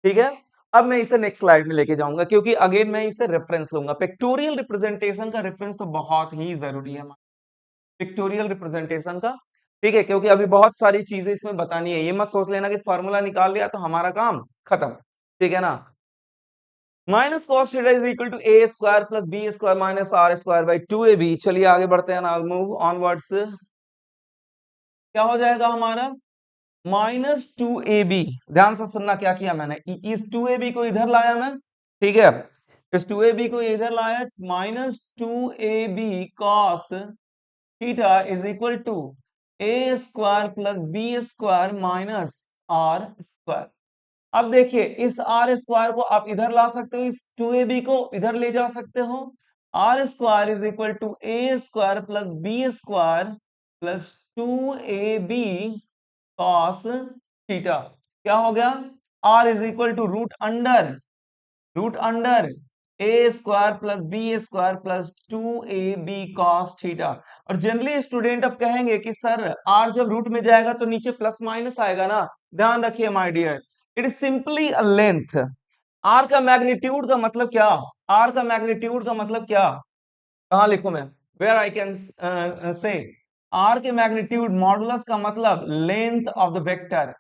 ठीक है। अब मैं इसे नेक्स्ट स्लाइड में लेके जाऊंगा, क्योंकि अगेन मैं इसे रेफरेंस लूंगा। पिक्टोरियल रिप्रेजेंटेशन का रेफरेंस तो बहुत ही जरूरी है, पिक्टोरियल रिप्रेजेंटेशन का, ठीक है, क्योंकि अभी बहुत सारी चीजें इसमें बतानी है। ये मत सोच लेना कि फॉर्मूला निकाल लिया तो हमारा काम खत्म, ठीक है ना। Minus cos theta is equal to A square plus B square minus R square by 2ab। चलिए आगे बढ़ते हैं ना, मूव ऑनवर्ड्स। क्या हो जाएगा हमारा, -2ab, ध्यान से सुनना क्या किया मैंने, इस 2ab को इधर लाया मैं, ठीक है, इस 2ab को इधर लाया, -2ab cos theta is equal to A square plus B square minus R square. अब देखिए इस आर स्क्वायर को आप इधर ला सकते हो, इस 2ab को इधर ले जा सकते हो, R square is equal to A square plus B square plus 2ab cos theta. क्या हो गया, R is equal to root under A square plus B square plus 2ab cos theta. और जनरली स्टूडेंट अब कहेंगे कि sir are जब root में जाएगा तो नीचे प्लस माइनस आएगा ना, ध्यान रखिए my dear, it is simply a length. R का मैग्नीट्यूड का मतलब क्या, आर का मैग्नीट्यूड का मतलब क्या, कहाँ लिखूं मैं, where I can say R के मैग्नीट्यूड मॉडुलस का मतलब length of the vector,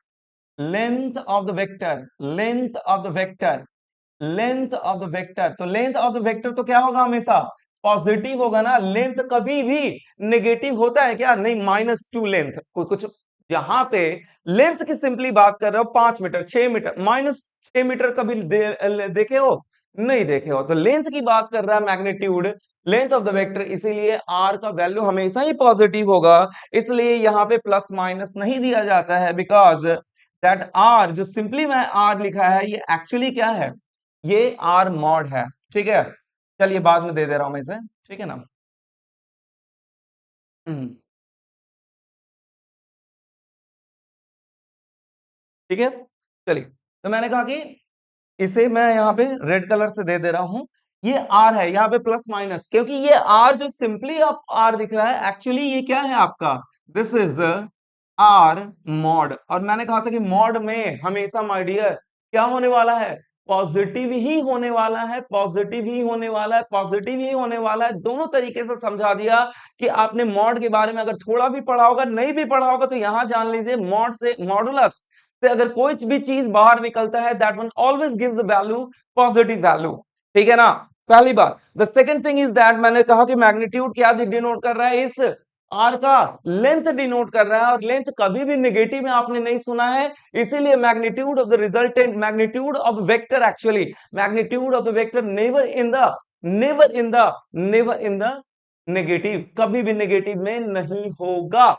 length of the vector, length of the vector, length of the vector. तो लेंथ ऑफ द वेक्टर तो क्या होगा, हमेशा पॉजिटिव होगा ना। लेंथ कभी भी नेगेटिव होता है क्या, नहीं, -2 लेंथ कुछ जहां पे लेंथ की सिंपली बात कर रहे हो 5 मीटर 6 मीटर, -6 मीटर कभी देखे हो, नहीं देखे हो। तो लेंथ की बात कर रहा है magnitude, length of the vector, इसीलिए आर का वैल्यू हमेशा ही पॉजिटिव होगा। इसलिए यहाँ पे प्लस माइनस नहीं दिया जाता है, बिकॉज दैट आर, जो सिंपली मैं आर लिखा है, ये एक्चुअली क्या है, ये आर मॉड है। ठीक है, चलिए बाद में दे दे रहा हूं मैं इसे, ठीक है ना। हम्म, ठीक है, चलिए। तो मैंने कहा कि इसे मैं यहाँ पे रेड कलर से दे दे रहा हूं। ये आर है, यहाँ पे प्लस माइनस, क्योंकि ये आर जो सिंपली आप आर दिख रहा है, एक्चुअली ये क्या है आपका, this is the R mod. और मैंने कहा था कि मॉड में हमेशा माय डियर क्या होने वाला है, पॉजिटिव ही होने वाला है, पॉजिटिव ही होने वाला है, पॉजिटिव ही होने वाला है। दोनों तरीके से समझा दिया कि आपने मॉड के बारे में अगर थोड़ा भी पढ़ा होगा, नहीं भी पढ़ा होगा, तो यहां जान लीजिए मॉड से, मॉडुलस से अगर कोई भी चीज बाहर निकलता है, that one always gives the value positive value. ठीक है ना, पहली बात। The second thing is that, मैंने कहा कि मैग्नीट्यूड क्या डिनोट कर रहा है, इस आर का लेंथ डिनोट कर रहा है, और लेंथ कभी भी नेगेटिव में आपने नहीं सुना है। इसीलिए magnitude of the resultant, magnitude of vector, actually magnitude of the vector never in the, never in the, never in the negative, कभी भी नेगेटिव में नहीं होगा।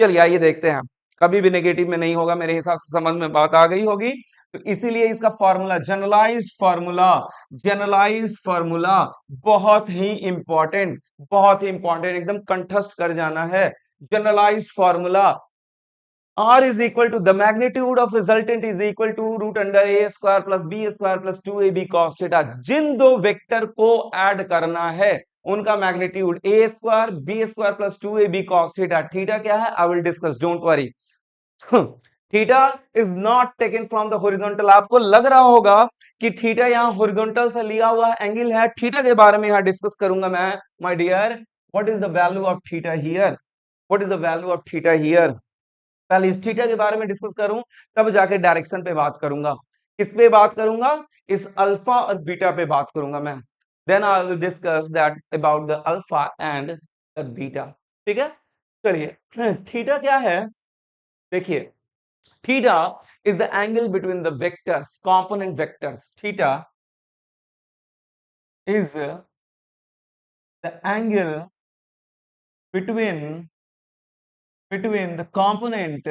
चलिए आइए देखते हैं, कभी भी नेगेटिव में नहीं होगा, मेरे हिसाब से समझ में बात आ गई होगी। तो इसीलिए इसका formula, generalized formula, generalized formula बहुत ही इंपॉर्टेंट, बहुत ही इंपॉर्टेंट, एकदम कंठस्थ कर जाना है। Generalized formula, R is equal to the magnitude of resultant is equal to root under A square plus B square plus 2ab cos theta. जिन दो वेक्टर को ऐड करना है उनका magnitude A square B square plus 2ab cos theta. Theta क्या है, I will discuss, don't worry. Theta is not taken from the horizontal. आपको लग रहा होगा कि थीटा यहाँ हॉरिजॉन्टल से लिया हुआ एंगल है, थीटा के बारे में यहाँ डिस्कस करूंगा मैं, my dear. What is the value of theta here, what is the value of theta here. पहले इस थीटा के बारे में डिस्कस करूं, तब जाके डायरेक्शन पे बात करूंगा। किस पे बात करूंगा, इस अल्फा और बीटा पे बात करूंगा मैं। Then I will discuss that about the alpha and the beta. ठीक है, चलिए थीटा क्या है, देखिए theta is the angle between the vectors, component vectors. Theta is the angle between the component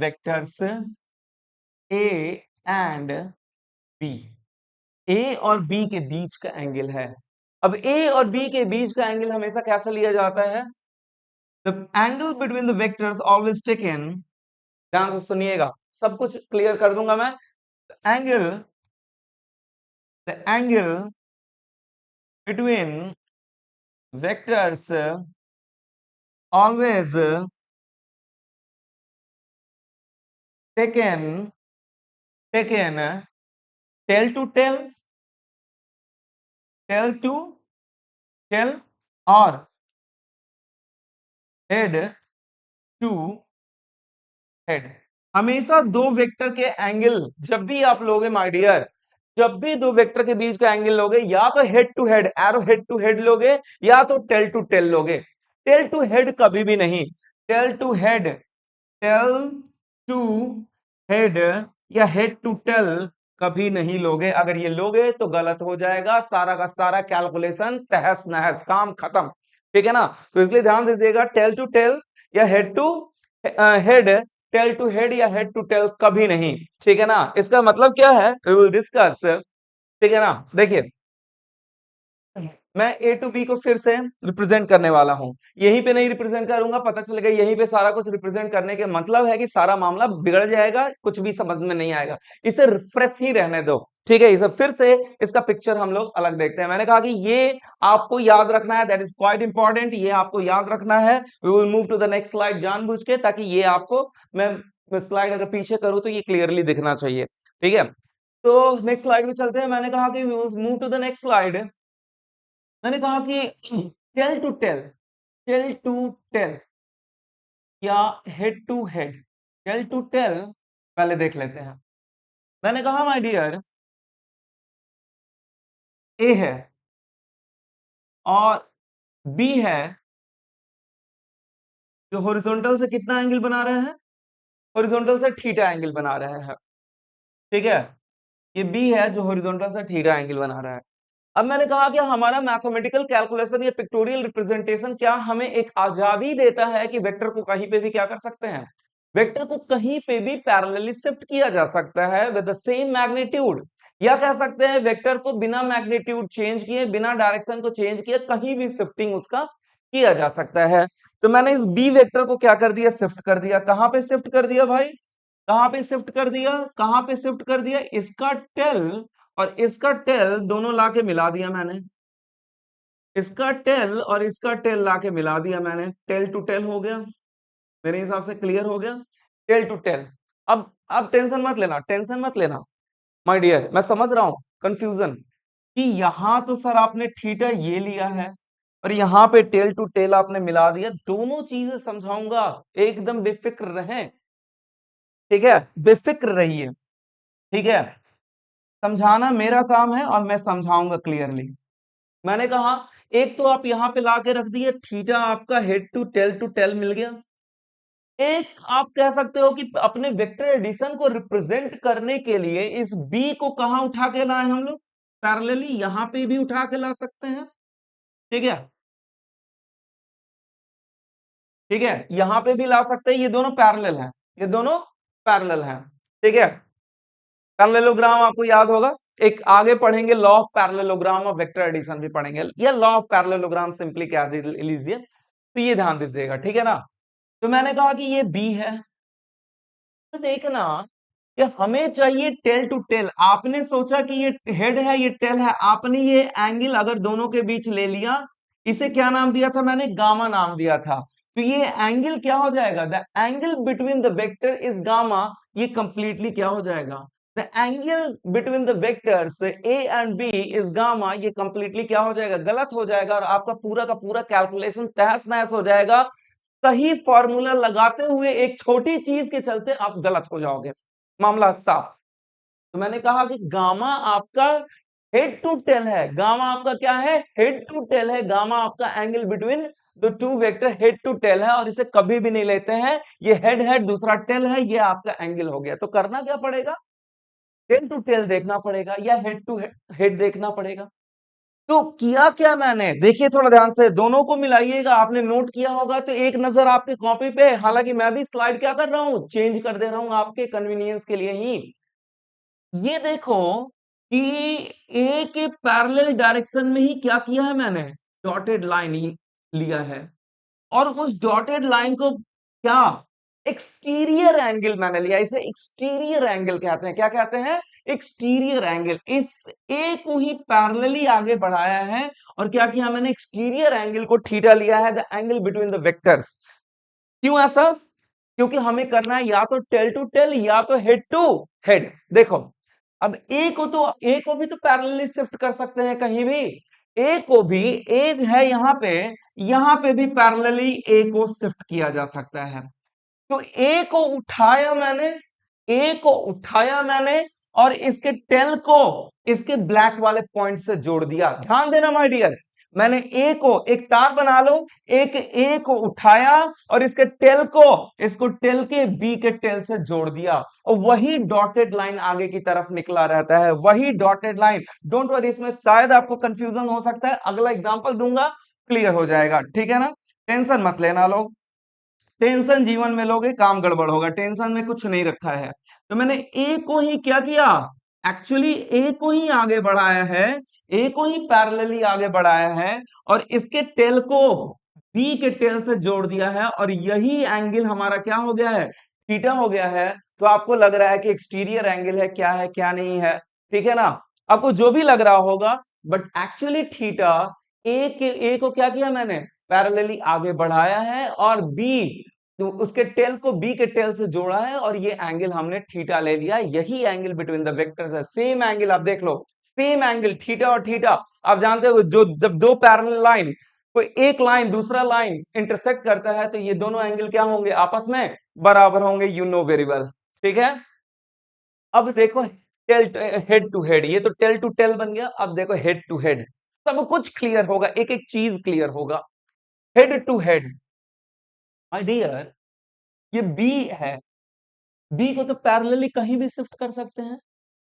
vectors a and b। a और b के बीच का एंगल है। अब a और b के बीच का एंगल हमेशा कैसा लिया जाता है, the angle between the vectors always taken, ध्यान से सुनिएगा, सब कुछ क्लियर कर दूंगा मैं। Angle, the angle between vectors always taken tail to tail, tail to tail, or head to head. हमेशा दो वेक्टर के एंगल जब भी आप लोगे माय डियर, जब भी दो वेक्टर के बीच का एंगल लोगे, या तो head to head, arrow head to head लोगे, या तो टेल टू टेल लोगे। टेल टू हेड कभी भी नहीं, tail to head, tail to head या हेड टू टेल कभी नहीं लोगे। अगर ये लोगे तो गलत हो जाएगा, सारा का सारा कैलकुलेशन तहस नहस, काम खत्म। ठीक है ना, तो इसलिए ध्यान दीजिएगा, टेल टू टेल या head to head, tail to head या हेड टू टेल कभी नहीं। ठीक है ना, इसका मतलब क्या है, वी विल डिस्कस। ठीक है ना, देखिए मैं ए टू बी को फिर से रिप्रेजेंट करने वाला हूं, यहीं पे नहीं रिप्रेजेंट करूंगा, पता चलेगा यहीं पे सारा कुछ रिप्रेजेंट करने के मतलब है कि सारा मामला बिगड़ जाएगा, कुछ भी समझ में नहीं आएगा। इसे रिफ्रेश ही रहने दो, ठीक है। इसे फिर से इसका पिक्चर हम लोग अलग देखते हैं। मैंने कहा कि ये आपको याद रखना है, दैट इज क्वाइट इंपॉर्टेंट, ये आपको याद रखना है। We will move to the next slide जानबूझ के, ताकि ये आपको, मैं स्लाइड अगर पीछे करूं तो ये क्लियरली दिखना चाहिए। ठीक है, तो नेक्स्ट स्लाइड में चलते हैं। मैंने कहा कि we will move to the next slide. मैंने कहा कि tail to tail, tail to tail या head to head. Tail to tail पहले देख लेते हैं। मैंने कहा माय डियर, ए है और बी है जो हॉरिजॉन्टल से कितना एंगल बना रहे हैं, हॉरिजॉन्टल से थीटा एंगल बना रहे हैं। ठीक है, ये बी है जो हॉरिजॉन्टल से थीटा एंगल बना रहा है। अब मैंने कहा कि हमारा मैथमेटिकल कैलकुलेशन या पिक्टोरियल रिप्रेजेंटेशन क्या हमें एक आजादी देता है कि वेक्टर को कहीं पे भी क्या कर सकते हैं, वेक्टर को कहीं पे भी पैरेलली शिफ्ट किया जा सकता है विद द सेम मैग्नीट्यूड, या कह सकते हैं वेक्टर को बिना मैग्नीट्यूड चेंज किए, बिना डायरेक्शन को चेंज किए कहीं भी शिफ्टिंग उसका किया जा सकता है। तो मैंने इस बी वेक्टर को क्या कर दिया, शिफ्ट कर दिया। कहां पे शिफ्ट कर दिया भाई, कहां पे शिफ्ट कर दिया, कहां पे शिफ्ट कर दिया, इसका टेल और इसका टेल दोनों लाके मिला दिया मैंने, इसका टेल और इसका टेल लाके मिला दिया मैंने, टेल टू टेल हो गया। मेरे हिसाब से क्लियर हो गया, टेल टू टेल। अब टेंशन मत लेना, टेंशन मत लेना माय डियर, मैं समझ रहा हूं कंफ्यूजन कि यहां तो सर आपने थीटा ये लिया है और यहां पे टेल टू टेल आपने मिला दिया। दोनों चीजें समझाऊंगा, एकदम बेफिक्र रहें। ठीक है, बेफिक्र रहिए। ठीक है, समझाना मेरा काम है और मैं समझाऊंगा क्लियरली। मैंने कहा एक तो आप यहां पे लाके रख दिए, थीटा आपका हेड टू टेल मिल गया। एक आप कह सकते हो कि अपने वेक्टर एडिशन को रिप्रेजेंट करने के लिए इस बी को कहां उठा के लाए हम लोग, पैरेलली यहां पे भी उठा के ला सकते हैं। ठीक है, ठीक है, यहां पे भी ला सकते हैं, ये दोनों पैरेलल हैं, ये दोनों पैरेलल हैं। ठीक है, पैरेललोग्राम आपको याद होगा, एक आगे पढ़ेंगे लॉ ऑफ पैरेललोग्राम और वेक्टर एडिशन भी पढ़ेंगे, या लॉ ऑफ पैरेललोग्राम सिंपली क्या लीजिए, तो ये ध्यान दीजिएगा। ठीक है ना, तो मैंने कहा कि ये बी है। तो देखना कि हमें चाहिए टेल टू टेल। आपने सोचा कि ये हेड है ये टेल है, आपने ये एंगल अगर दोनों के बीच ले लिया, इसे क्या नाम दिया था मैंने, गामा नाम दिया था। तो ये एंगल क्या हो जाएगा, the angle between the vector is gamma. ये कंप्लीटली क्या हो जाएगा, the angle between the vectors A and B is gamma. ये कंप्लीटली क्या हो जाएगा, गलत हो जाएगा और आपका पूरा का पूरा कैलकुलेशन तहस नहस हो जाएगा। सही फॉर्मूला लगाते हुए एक छोटी चीज के चलते आप गलत हो जाओगे, मामला साफ। तो मैंने कहा कि गामा आपका हेड टू टेल है, गामा आपका क्या है, हेड टू टेल है। गामा आपका angle between the two vector head to tail है और इसे कभी भी नहीं लेते हैं। ये हेड है, दूसरा टेल है, ये आपका एंगल हो गया। तो करना क्या पड़ेगा, टेल टू टेल देखना पड़ेगा या हेड टू हेड देखना पड़ेगा। तो किया क्या मैंने, देखिए थोड़ा ध्यान से, दोनों को मिलाइएगा। आपने नोट किया होगा तो एक नजर आपकी कॉपी पे, हालांकि मैं भी स्लाइड क्या कर रहा हूं, चेंज कर दे रहा हूं आपके कन्वीनियंस के लिए ही। ये देखो कि ए के पैरेलल डायरेक्शन में ही क्या किया है मैंने, डॉटेड लाइन लिया है और उस डॉटेड लाइन को क्या, एक्सटीरियर एंगल मैंने लिया। इसे एक्सटीरियर एंगल कहते हैं, क्या कहते हैं, एक्सटीरियर एंगल। इस ए को ही पैरेलली आगे बढ़ाया है और क्या किया मैंने, एक्सटीरियर एंगल को थीटा लिया है, the angle between the vectors. क्यों ऐसा, क्योंकि हमें करना है या तो टेल टू टेल या तो हेड टू हेड। देखो अब ए को भी तो पैरेलली शिफ्ट कर सकते हैं कहीं भी। ए को भी, ए है यहां पे भी पैरेलली ए को शिफ्ट किया जा सकता है। तो ए को उठाया मैंने, ए को उठाया मैंने और इसके टेल को इसके ब्लैक वाले पॉइंट से जोड़ दिया। ध्यान देना माय डियर, मैंने ए को एक तार बना लो, एक ए को उठाया और इसके टेल को इसको टेल के बी के टेल से जोड़ दिया और वही डॉटेड लाइन आगे की तरफ निकला रहता है, वही डॉटेड लाइन। डोंट वरी, इसमें शायद आपको कंफ्यूजन हो सकता है, अगला एग्जांपल दूंगा क्लियर हो जाएगा। ठीक है ना, टेंशन मत लेना लोग, टेंशन जीवन में लोगे काम गड़बड़ होगा, टेंशन में कुछ नहीं रखा है। तो मैंने ए को ही क्या किया, एक्चुअली ए को ही आगे बढ़ाया है, ए को ही पैरेलली आगे बढ़ाया है और इसके टेल को बी के टेल से जोड़ दिया है और यही एंगल हमारा क्या हो गया है, थीटा हो गया है। तो आपको लग रहा है कि एक्सटीरियर एंगल है क्या नहीं है, ठीक है ना, आपको जो भी लग रहा होगा, बट एक्चुअली थीटा ए को क्या किया मैंने, पैरेलली आगे बढ़ाया है और बी तो उसके टेल को बी के टेल से जोड़ा है और ये एंगल हमने थीटा ले लिया। यही एंगल बिटवीन द वेक्टर्स है। सेम एंगल आप देख लो, सेम एंगल थीटा और थीटा। आप जानते हो जो जब दो पैरेलल लाइन, कोई एक लाइन दूसरा लाइन इंटरसेक्ट करता है तो ये दोनों एंगल क्या होंगे, आपस में बराबर होंगे। यू नो वेरी वेल, ठीक है। अब देखो टेल हेड टू हेड, ये तो टेल टू टेल बन गया। अब देखो हेड टू हेड, सब कुछ क्लियर होगा, एक एक चीज क्लियर होगा। Head to head my dear, ये बी है, बी को तो पैरेलली कहीं भी शिफ्ट कर सकते हैं।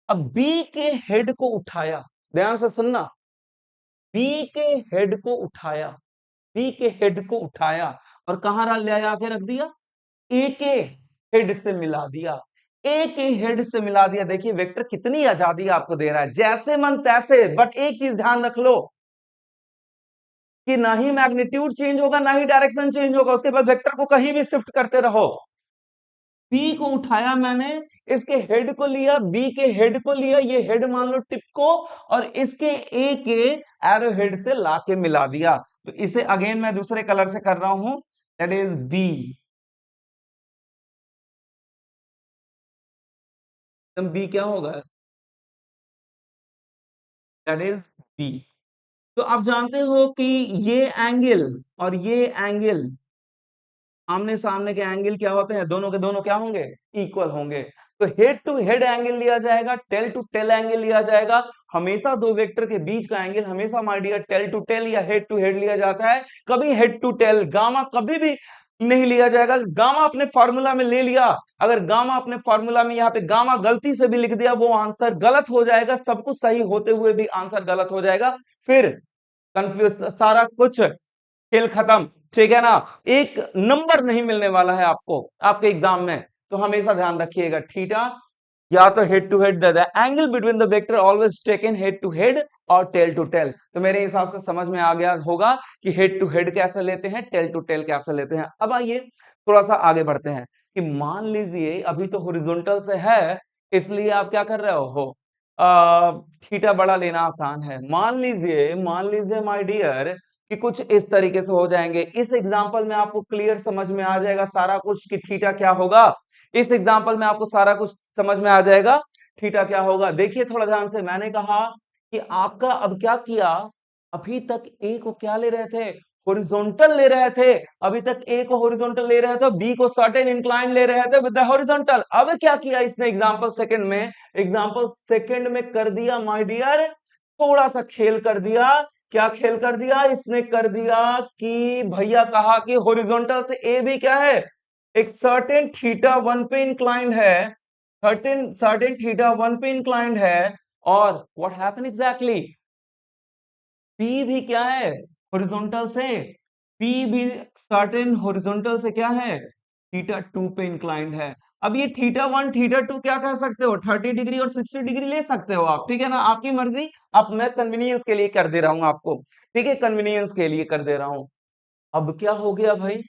अब बी के हेड को उठाया, ध्यान से सुनना, बी के हेड को उठाया, बी के हेड को उठाया और कहां ले आके रख दिया, ए के हेड से मिला दिया, ए के हेड से मिला दिया। देखिए वेक्टर कितनी आजादी आपको दे रहा है, जैसे मन तैसे। बट एक चीज ध्यान रख लो कि ना ही मैग्नीट्यूड चेंज होगा ना ही डायरेक्शन चेंज होगा, उसके बाद वेक्टर को कहीं भी शिफ्ट करते रहो। बी को उठाया मैंने, इसके हेड को लिया, बी के हेड को लिया, ये हेड मान लो टिप को, और इसके ए के एरो हेड से लाके मिला दिया। तो इसे अगेन मैं दूसरे कलर से कर रहा हूं, दैट इज बी। बी क्या होगा, दैट इज बी। तो आप जानते हो कि ये एंगल और ये एंगल आमने सामने के एंगल क्या होते हैं, दोनों के दोनों क्या होंगे, इक्वल होंगे। तो हेड टू हेड एंगल लिया जाएगा, टेल टू टेल एंगल लिया जाएगा। हमेशा दो वेक्टर के बीच का एंगल हमेशा my dear tail to tail या हेड टू हेड लिया जाता है। कभी हेड टू टेल गामा कभी भी नहीं लिया जाएगा। गामा अपने फॉर्मूला में ले लिया, अगर गामा अपने फॉर्मूला में यहाँ पे गामा गलती से भी लिख दिया, वो आंसर गलत हो जाएगा। सब कुछ सही होते हुए भी आंसर गलत हो जाएगा, फिर कंफ्यूज, सारा कुछ खेल खत्म, ठीक है ना। एक नंबर नहीं मिलने वाला है आपको आपके एग्जाम में। तो हमेशा ध्यान रखिएगा, थीटा या तो head to head, the angle between the vector always taken head to head और टेल टू टेल। तो मेरे हिसाब से समझ में आ गया होगा कि हेड टू हेड कैसे लेते हैं, टेल टू टेल कैसे लेते हैं। अब आइए थोड़ा सा आगे बढ़ते हैं कि मान लीजिए अभी तो हॉरिजॉन्टल से है, इसलिए आप क्या कर रहे हो, थीटा बड़ा लेना आसान है। मान लीजिए माय डियर कि कुछ इस तरीके से हो जाएंगे। इस एग्जांपल में आपको क्लियर समझ में आ जाएगा सारा कुछ कि थीटा क्या होगा। इस एग्जांपल में आपको सारा कुछ समझ में आ जाएगा थीटा क्या होगा। देखिए थोड़ा ध्यान से, मैंने कहा कि आपका अब क्या किया, अभी तक ए को क्या ले रहे थे, हॉरिजॉन्टल ले रहे थे। अभी तक ए को हॉरिजॉन्टल ले रहे थे, बी को सर्टेन इंक्लाइन ले रहे थे विद द हॉरिजॉन्टल। अब क्या किया इसने एग्जांपल सेकंड में, एग्जांपल सेकंड में कर दिया माय डियर थोड़ा सा खेल कर दिया। क्या खेल कर दिया इसने, कर दिया कि भैया कहा कि हॉरिजॉन्टल से ए भी क्या है, एक सर्टेन थीटा वन पे इंक्लाइंड है, सर्टेन सर्टेन थीटा वन पे इंक्लाइंड है। और व्हाट हैपन एग्जैक्टली, पी भी क्या है हॉरिजॉन्टल से, पी भी सर्टेन हॉरिजॉन्टल से क्या है, थीटा टू पे इंक्लाइंड है। अब ये थीटा वन थीटा टू क्या कह सकते हो, 30 डिग्री और 60 डिग्री ले सकते हो आप, ठीक है ना, आपकी मर्जी। अब मैं कन्वीनियंस के लिए कर दे रहा हूं आपको, ठीक है, कन्वीनियंस के लिए कर दे रहा हूं। अब क्या हो गया भाई,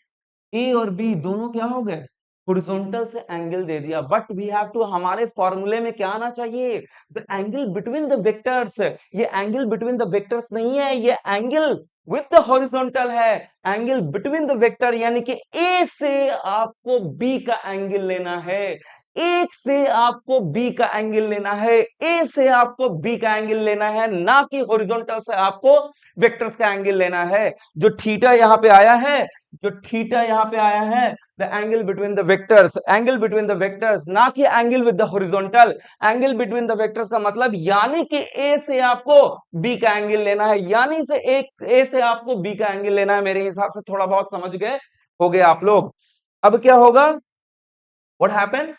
ए और बी दोनों क्या हो गए, हॉरिजॉन्टल से एंगल दे दिया। बट वी हैव टू, हमारे फॉर्मूले में क्या आना चाहिए, the angle between the vectors. ये एंगल बिटवीन द वेक्टर्स नहीं है, ये एंगल विद द हॉरिजॉन्टल है, एंगल बिटवीन द वेक्टर। यानी कि ए से आपको बी का एंगल लेना है, एक से आपको बी का एंगल लेना है, ए से आपको बी का एंगल लेना है, ना कि हॉरिजॉन्टल से आपको वेक्टर्स का एंगल लेना है। जो थीटा यहाँ पे आया है, जो थीटा यहाँ पे आया है, the angle between the vectors, angle between the vectors, ना कि angle with the horizontal. Angle between the vectors का मतलब यानी कि ए से आपको बी का एंगल लेना है, यानी से एक ए से आपको बी का एंगल लेना है। मेरे हिसाब से थोड़ा बहुत समझ गए हो गए आप लोग। अब क्या होगा, व्हाट हैपन,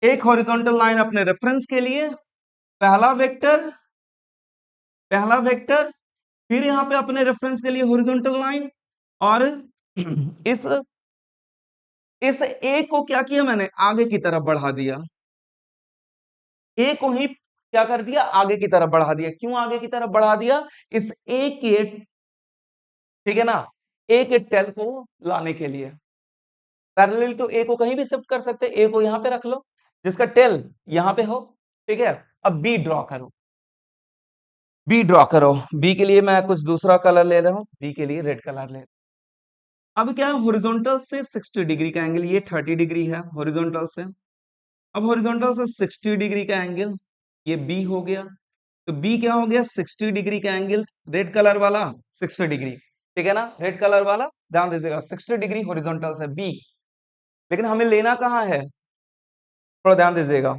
एक हॉरिजॉन्टल लाइन अपने रेफरेंस के लिए, पहला वेक्टर, पहला वेक्टर, फिर यहां पे अपने रेफरेंस के लिए हॉरिजॉन्टल लाइन, और इस ए को क्या किया मैंने, आगे की तरफ बढ़ा दिया, ए को ही क्या कर दिया, आगे की तरफ बढ़ा दिया। क्यों आगे की तरफ बढ़ा दिया, इस ए के, ठीक है ना, ए के टेल को लाने के लिए। पैरेलल तो ए को कहीं भी शिफ्ट कर सकते, ए को यहां पे रख लो जिसका टेल यहां पे हो, ठीक है। अब बी ड्रॉ करो, बी ड्रॉ करो, बी के लिए मैं कुछ दूसरा कलर ले रहा हूं, बी के लिए रेड कलर ले, अब क्या है, हॉरिजॉन्टल से 60 डिग्री का एंगल, ये 30 डिग्री है हॉरिजॉन्टल से। अब हॉरिजॉन्टल से 60 डिग्री का एंगल ये बी हो गया, तो बी क्या हो गया, 60 डिग्री का एंगल, रेड कलर वाला 60 डिग्री, ठीक है ना, रेड कलर वाला ध्यान दीजिएगा 60 डिग्री हॉरिजॉन्टल से बी। लेकिन हमें लेना कहाँ है, थोड़ा ध्यान दीजिएगा,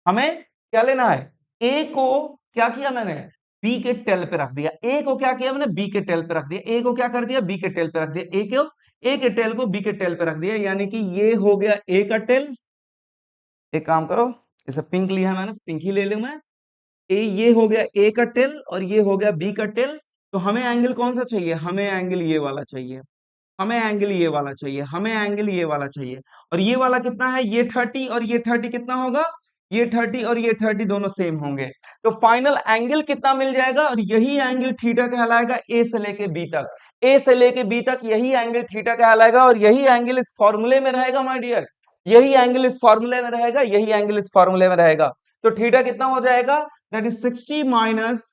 हमें क्या लेना है, ए को क्या किया मैंने, बी के टेल पे रख दिया, ए को क्या किया मैंने, बी के टेल पे रख दिया, ए को क्या कर दिया, बी के टेल पे रख दिया, ए के टेल को बी के टेल पे रख दिया, यानी कि ये हो गया ए का टेल। एक काम करो, इसे पिंक लिया है मैंने, पिंक ही ले लूं मैं, ये हो गया ए का टेल और ये हो गया बी का टेल। तो हमें एंगल कौन सा चाहिए, हमें एंगल ये वाला चाहिए, हमें एंगल ये वाला चाहिए, हमें एंगल ये वाला चाहिए। और ये वाला कितना है, ये 30 और ये 30 कितना होगा, ये 30 और ये 30 दोनों सेम होंगे। तो फाइनल एंगल कितना मिल जाएगा, और यही एंगल थीटा कहलाएगा, ए से लेके बी तक, ए से लेके बी तक यही एंगल थीटा कहलाएगा, और यही एंगल इस फॉर्मूले में रहेगा माय डियर, यही एंगल इस फॉर्मूले में रहेगा, यही एंगल इस फॉर्मूले में रहेगा। तो थीटा कितना हो जाएगा, दैट इज 60 माइनस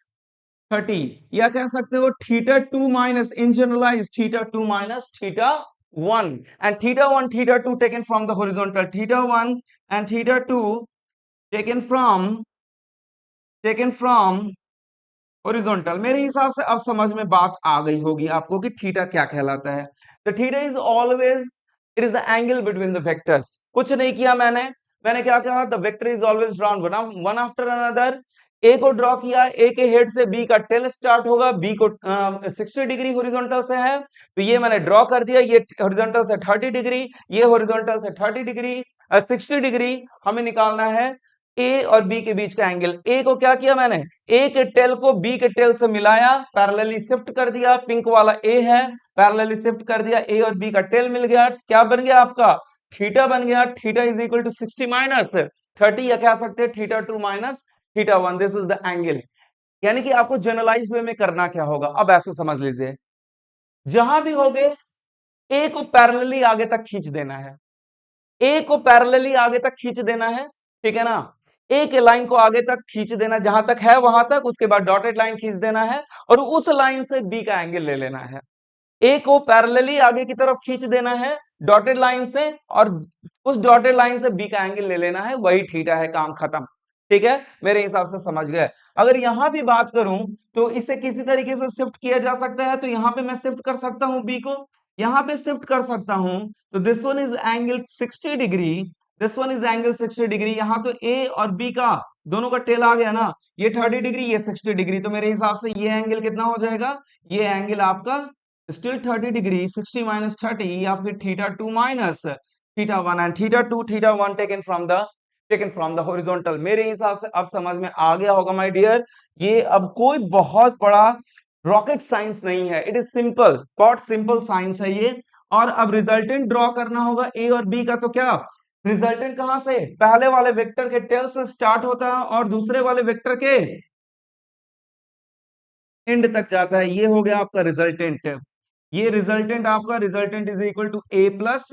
30, या कह सकते हो theta 2 minus, in generalize theta 2 minus theta 1, and theta 2 taken from the horizontal, theta 1 and theta 2 taken from horizontal। मेरे हिसाब से अब समझ में बात आ गई होगी आपको कि थीटा क्या कहलाता है। तो theta is always, it is the angle between the vectors. कुछ नहीं किया मैंने क्या कहा, the vector is always drawn one after another. A को ड्रॉ किया, ए के हेड से बी का टेल स्टार्ट होगा, बी को 60 डिग्री हॉरिजॉन्टल से है, तो ये मैंने ड्रॉ कर दिया, ये हॉरिजॉन्टल से 30 डिग्री, ये हॉरिजॉन्टल से 30 डिग्री, 60 डिग्री हमें निकालना है ए और बी के बीच का एंगल। ए को क्या किया मैंने, ए के टेल को बी के टेल से मिलाया, पैरेलली शिफ्ट कर दिया, पिंक वाला ए है, पैरेलली शिफ्ट कर दिया, ए और बी का टेल मिल गया, क्या बन गया आपका, थीटा बन गया। Theta is equal to 60 minus 30, या कह सकते हैं theta 2 minus theta 1, this is the angle. यानी कि आपको जनरलाइज वे में करना क्या होगा, अब ऐसे समझ लीजिए, जहां भी हो गए ए को पैरेलली आगे तक खींच देना है, ए को पैरेलली आगे तक खींच देना है, ठीक है ना, ए के लाइन को आगे तक खींच देना, जहां तक है वहां तक, उसके बाद डॉटेड लाइन खींच देना है, और उस लाइन से बी का एंगल ले लेना है। ए को पैरेलली आगे की तरफ खींच देना है डॉटेड लाइन से, और उस डॉटेड लाइन से बी का एंगल ले लेना है, वही थीटा है, काम खत्म। ठीक है, मेरे हिसाब से समझ गए। अगर यहां भी बात करूं तो इसे किसी तरीके से शिफ्ट किया जा सकता है, तो यहां पे मैं शिफ्ट कर सकता हूं बी को, यहां पे शिफ्ट कर सकता हूं, तो this one is angle 60 degree, this one is angle 60 degree. यहां तो ए और बी का दोनों का टेल आ गया ना, ये 30 डिग्री, ये 60 डिग्री, तो मेरे हिसाब से ये एंगल कितना हो जाएगा, ये एंगल आपका स्टिल 30 डिग्री, 60 माइनस 30, या फिर theta 2 minus theta 1, and theta 2 theta 1 taken from the horizontal. मेरे हिसाब से अब समझ में आ गया होगा माय डियर, ये अब कोई बहुत बड़ा रॉकेट साइंस नहीं है, इट इज सिंपल, बहुत सिंपल साइंस है ये। और अब रिजल्टेंट ड्रॉ करना होगा ए और बी का, तो क्या रिजल्टेंट कहां से, पहले वाले वेक्टर के टेल से स्टार्ट होता है और दूसरे वाले वेक्टर के एंड तक जाता है, ये हो गया आपका रिजल्टेंट। ये रिजल्टेंट आपका, resultant is equal to A plus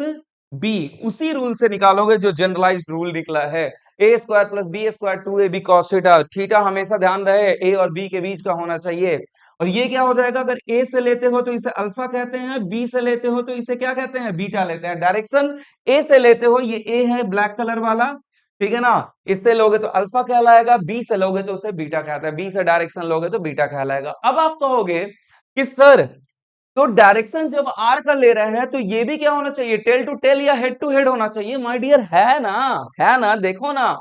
B, उसी रूल से निकालोगे जो जनरलाइज रूल निकला है, A square plus B square 2ab cos theta. Theta हमेशा ध्यान रहे ए और बी के बीच का होना चाहिए। और ये क्या हो जाएगा, अगर ए से लेते हो तो इसे अल्फा कहते हैं, बी से लेते हो तो इसे क्या कहते हैं, बीटा लेते हैं। डायरेक्शन ए से लेते हो, ये ए है ब्लैक कलर वाला, ठीक है ना, इससे लोगे तो अल्फा कहलाएगा, बी से लोगे तो उसे बीटा कहता है, बी से डायरेक्शन लोगे तो बीटा कहलाएगा। अब आप कहोगे कि सर, तो डायरेक्शन जब आर का ले रहे हैं तो ये भी क्या होना चाहिए, टेल टू टेल या हेड टू हेड होना चाहिए। माय डियर है ना, देखो ना,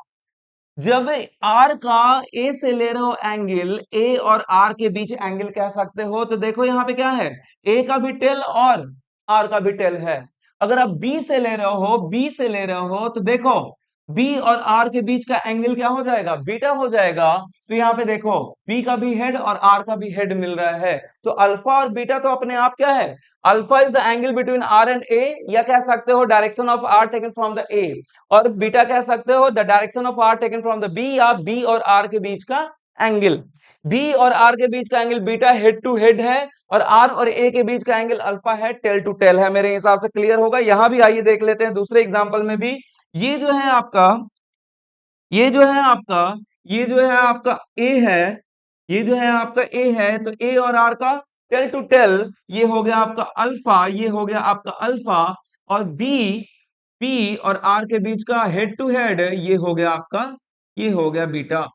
जब आर का ए से ले रहे हो एंगल, ए और आर के बीच एंगल कह सकते हो, तो देखो यहाँ पे क्या है, ए का भी टेल और आर का भी टेल है। अगर आप बी से ले रहे हो, बी से ले रहे हो, तो देखो बी और आर के बीच का एंगल क्या हो जाएगा, बीटा हो जाएगा। तो यहाँ पे देखो बी का भी हेड और आर का भी हेड मिल रहा है, तो अल्फा और बीटा तो अपने आप क्या है, alpha is the angle between R and A, या कह सकते हो direction of R taken from the A, और बीटा कह सकते हो the direction of R taken from the B, या बी और आर के बीच का एंगल। बी और आर के बीच का angle beta head to head है, और आर और ए के बीच का एंगल अल्फा है, टेल टू टेल है। मेरे हिसाब से क्लियर होगा। यहां भी आइए देख लेते हैं दूसरे एग्जांपल में भी। ये जो है आपका, ये जो है आपका, ये जो है आपका ए है, ये जो है आपका ए है, तो ए और आर का टेल टू टेल ये हो गया आपका अल्फा, ये हो गया आपका अल्फा, और बी और आर के बीच का हेड टू हेड ये हो गया आपका, ये हो गया बीटा।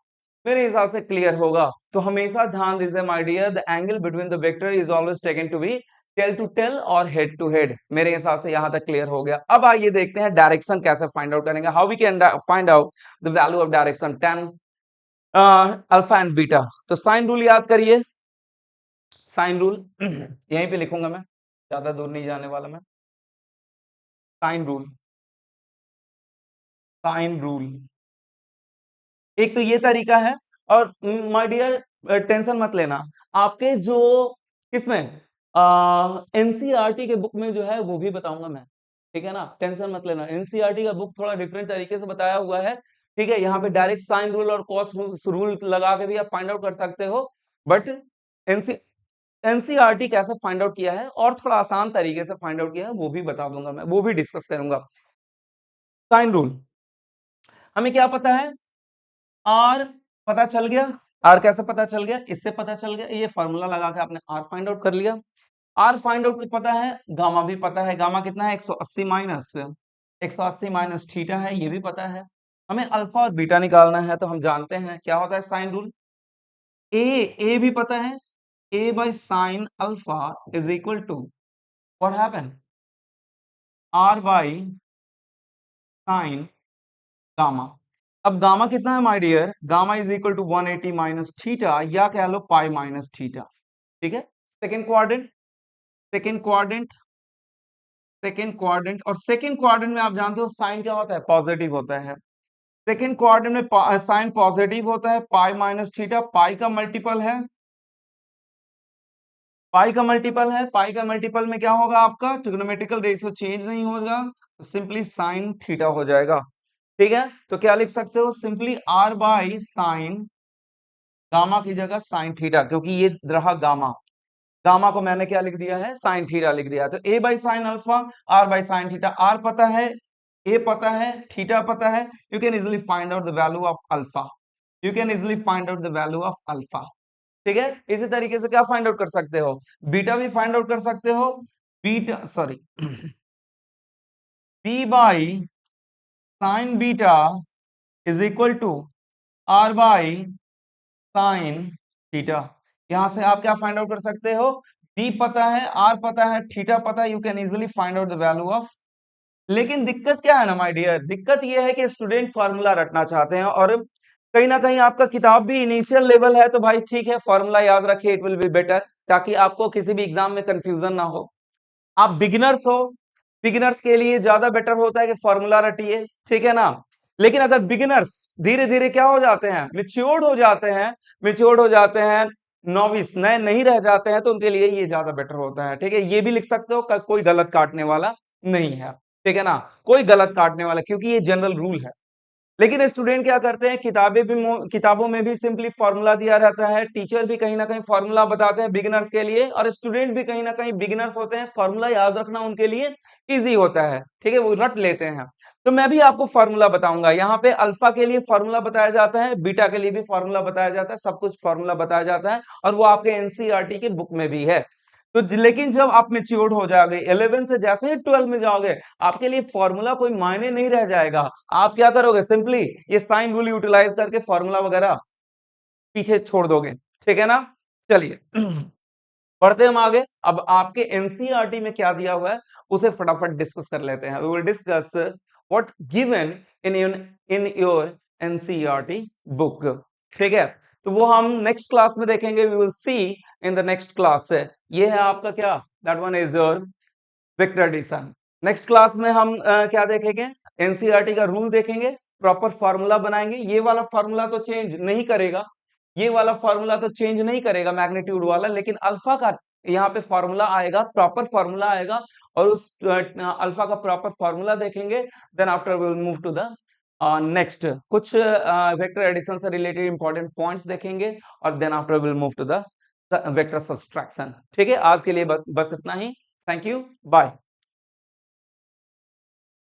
मेरे हिसाब से क्लियर होगा। तो हमेशा ध्यान दीजिए my dear, the angle between the vector is always taken to be tail to tail और हेड टू हेड। मेरे हिसाब से यहां तक क्लियर हो गया। अब आइए देखते हैं डायरेक्शन कैसे फाइंड आउट करेंगे, how we can find out the value of direction tan alpha and beta. तो साइन रूल याद करिए, साइन रूल यहीं पे लिखूंगा मैं, ज्यादा दूर नहीं जाने वाला मैं। साइन रूल, साइन रूल एक तो ये तरीका है, और माय डियर टेंशन मत लेना, आपके जो किसमें एनसीईआरटी के बुक में जो है वो भी बताऊंगा मैं, ठीक है ना, टेंशन मत लेना। एनसीईआरटी का बुक थोड़ा डिफरेंट तरीके से बताया हुआ है, ठीक है। यहाँ पे डायरेक्ट साइन रूल और कॉस रूल लगा के भी आप फाइंड आउट कर सकते हो, बट एनसी एनसीईआरटी कैसे फाइंड आउट किया है और थोड़ा आसान तरीके से फाइंड आउट किया है वो भी बता दूंगा मैं, वो भी डिस्कस करूंगा। साइन रूल हमें क्या पता है, आर पता चल गया। आर कैसे पता चल गया, इससे पता चल गया, ये फॉर्मूला लगा के आपने आर फाइंड आउट कर लिया। आर फाइंड आउट पता है, गामा भी पता है, गामा कितना है 180 माइनस थीटा है, ये भी पता है। हमें अल्फा और बीटा निकालना है, तो हम जानते हैं क्या होता है साइन रूल। ए भी पता है, A by sine alpha is equal to what happen, R by sine gamma. अब गामा कितना है my dear, gamma is equal to 180 minus theta, या कह लो पाई माइनस थीटा, ठीक है। Second quadrant, second quadrant, second quadrant, और second quadrant में आप जानते हो साइन क्या होता है, पॉजिटिव होता है। सेकेंड क्वाड्रेंट में साइन पॉजिटिव होता है, पाई माइनस थीटा, पाई का मल्टीपल है, पाई का मल्टीपल है, पाई का मल्टीपल में क्या होगा आपका, ट्रिग्नोमेट्रिकल रेशियो चेंज नहीं होगा, तो सिंपली साइन थीटा हो जाएगा, ठीक है। तो क्या लिख सकते हो, simply R by sine gamma की जगह साइन थीटा, क्योंकि ये रहा गामा, गामा को मैंने क्या लिख दिया है, साइन थीटा लिख दिया। तो A by sine alpha, R by sine theta, R पता है, ए पता है, थीटा पता है, you can easily find out the value of alpha, you can easily find out the value of alpha, ठीक है। इसी तरीके से क्या फाइंड आउट कर सकते हो, बीटा भी फाइंड आउट कर सकते हो, beta sorry B by sine beta is equal to R by sine theta. यहां से आप क्या फाइंड आउट कर सकते हो, बी पता है, आर पता है, थीटा पता है, you can easily find out the value of. लेकिन दिक्कत क्या है ना माय डियर, दिक्कत ये है कि स्टूडेंट फार्मूला रटना चाहते हैं, और कहीं ना कहीं आपका किताब भी इनिशियल लेवल है, तो भाई ठीक है, फार्मूला याद रखिए, इट विल बी बेटर, ताकि आपको किसी भी एग्जाम में कंफ्यूजन ना हो। आप बिगिनर्स हो, बिगिनर्स के लिए ज्यादा बेटर होता है कि फॉर्मूला रटिए, ठीक है ना। लेकिन अगर बिगिनर्स धीरे धीरे क्या हो जाते हैं, मिच्योर्ड हो जाते हैं, मिच्योर्ड हो जाते हैं, नॉविस नए नहीं रह जाते हैं, तो उनके लिए ये ज्यादा बेटर होता है, ठीक है। ये भी लिख सकते हो, कोई गलत काटने वाला नहीं है, ठीक है ना, कोई गलत काटने वाला, क्योंकि ये जनरल रूल है। लेकिन स्टूडेंट क्या करते हैं, किताबों में भी सिंपली फॉर्मूला दिया रहता है, टीचर भी कहीं ना कहीं फॉर्मूला बताते हैं बिगिनर्स के लिए, और स्टूडेंट भी कहीं ना कहीं बिगिनर्स होते हैं, फॉर्मूला याद रखना उनके लिए इजी होता है, ठीक है, वो रट लेते हैं। तो मैं भी आपको फॉर्मूला बताऊंगा, यहाँ पे अल्फा के लिए फॉर्मूला बताया जाता है, बीटा के लिए भी फॉर्मूला बताया जाता है, सब कुछ फॉर्मूला बताया जाता है, और वो आपके एनसीईआरटी की बुक में भी है। तो लेकिन जब आप मेच्योर्ड हो जाओगे 11 से जैसे ही 12 में जाओगे, आपके लिए फॉर्मूला कोई मायने नहीं रह जाएगा। आप क्या करोगे, सिंपली ये साइन रूल यूटिलाइज करके फॉर्मूला वगैरह पीछे छोड़ दोगे, ठीक है ना। चलिए बढ़ते हम आगे। अब आपके एनसीईआरटी में क्या दिया हुआ है उसे फटाफट डिस्कस कर लेते हैं। We will discuss what given in your NCERT book, ठीक है। तो वो हम नेक्स्ट क्लास में देखेंगे, we will see in the next class. ये है आपका क्या, that one is your vector addition. Next class में हम क्या देखेंगे, एनसीईआरटी का रूल देखेंगे, प्रॉपर फार्मूला बनाएंगे। ये वाला फार्मूला तो चेंज नहीं करेगा, ये वाला फार्मूला तो चेंज नहीं करेगा मैग्नीट्यूड वाला, लेकिन अल्फा का यहाँ पे फार्मूला आएगा, प्रॉपर फार्मूला आएगा, और उस अल्फा का प्रॉपर फार्मूला देखेंगे। Then after we will move to the next, कुछ वेक्टर एडिशन से रिलेटेड इंपॉर्टेंट पॉइंट्स देखेंगे, और then after we will move to the vector subtraction, ठीक है। आज के लिए बस इतना ही, थैंक यू, बाय।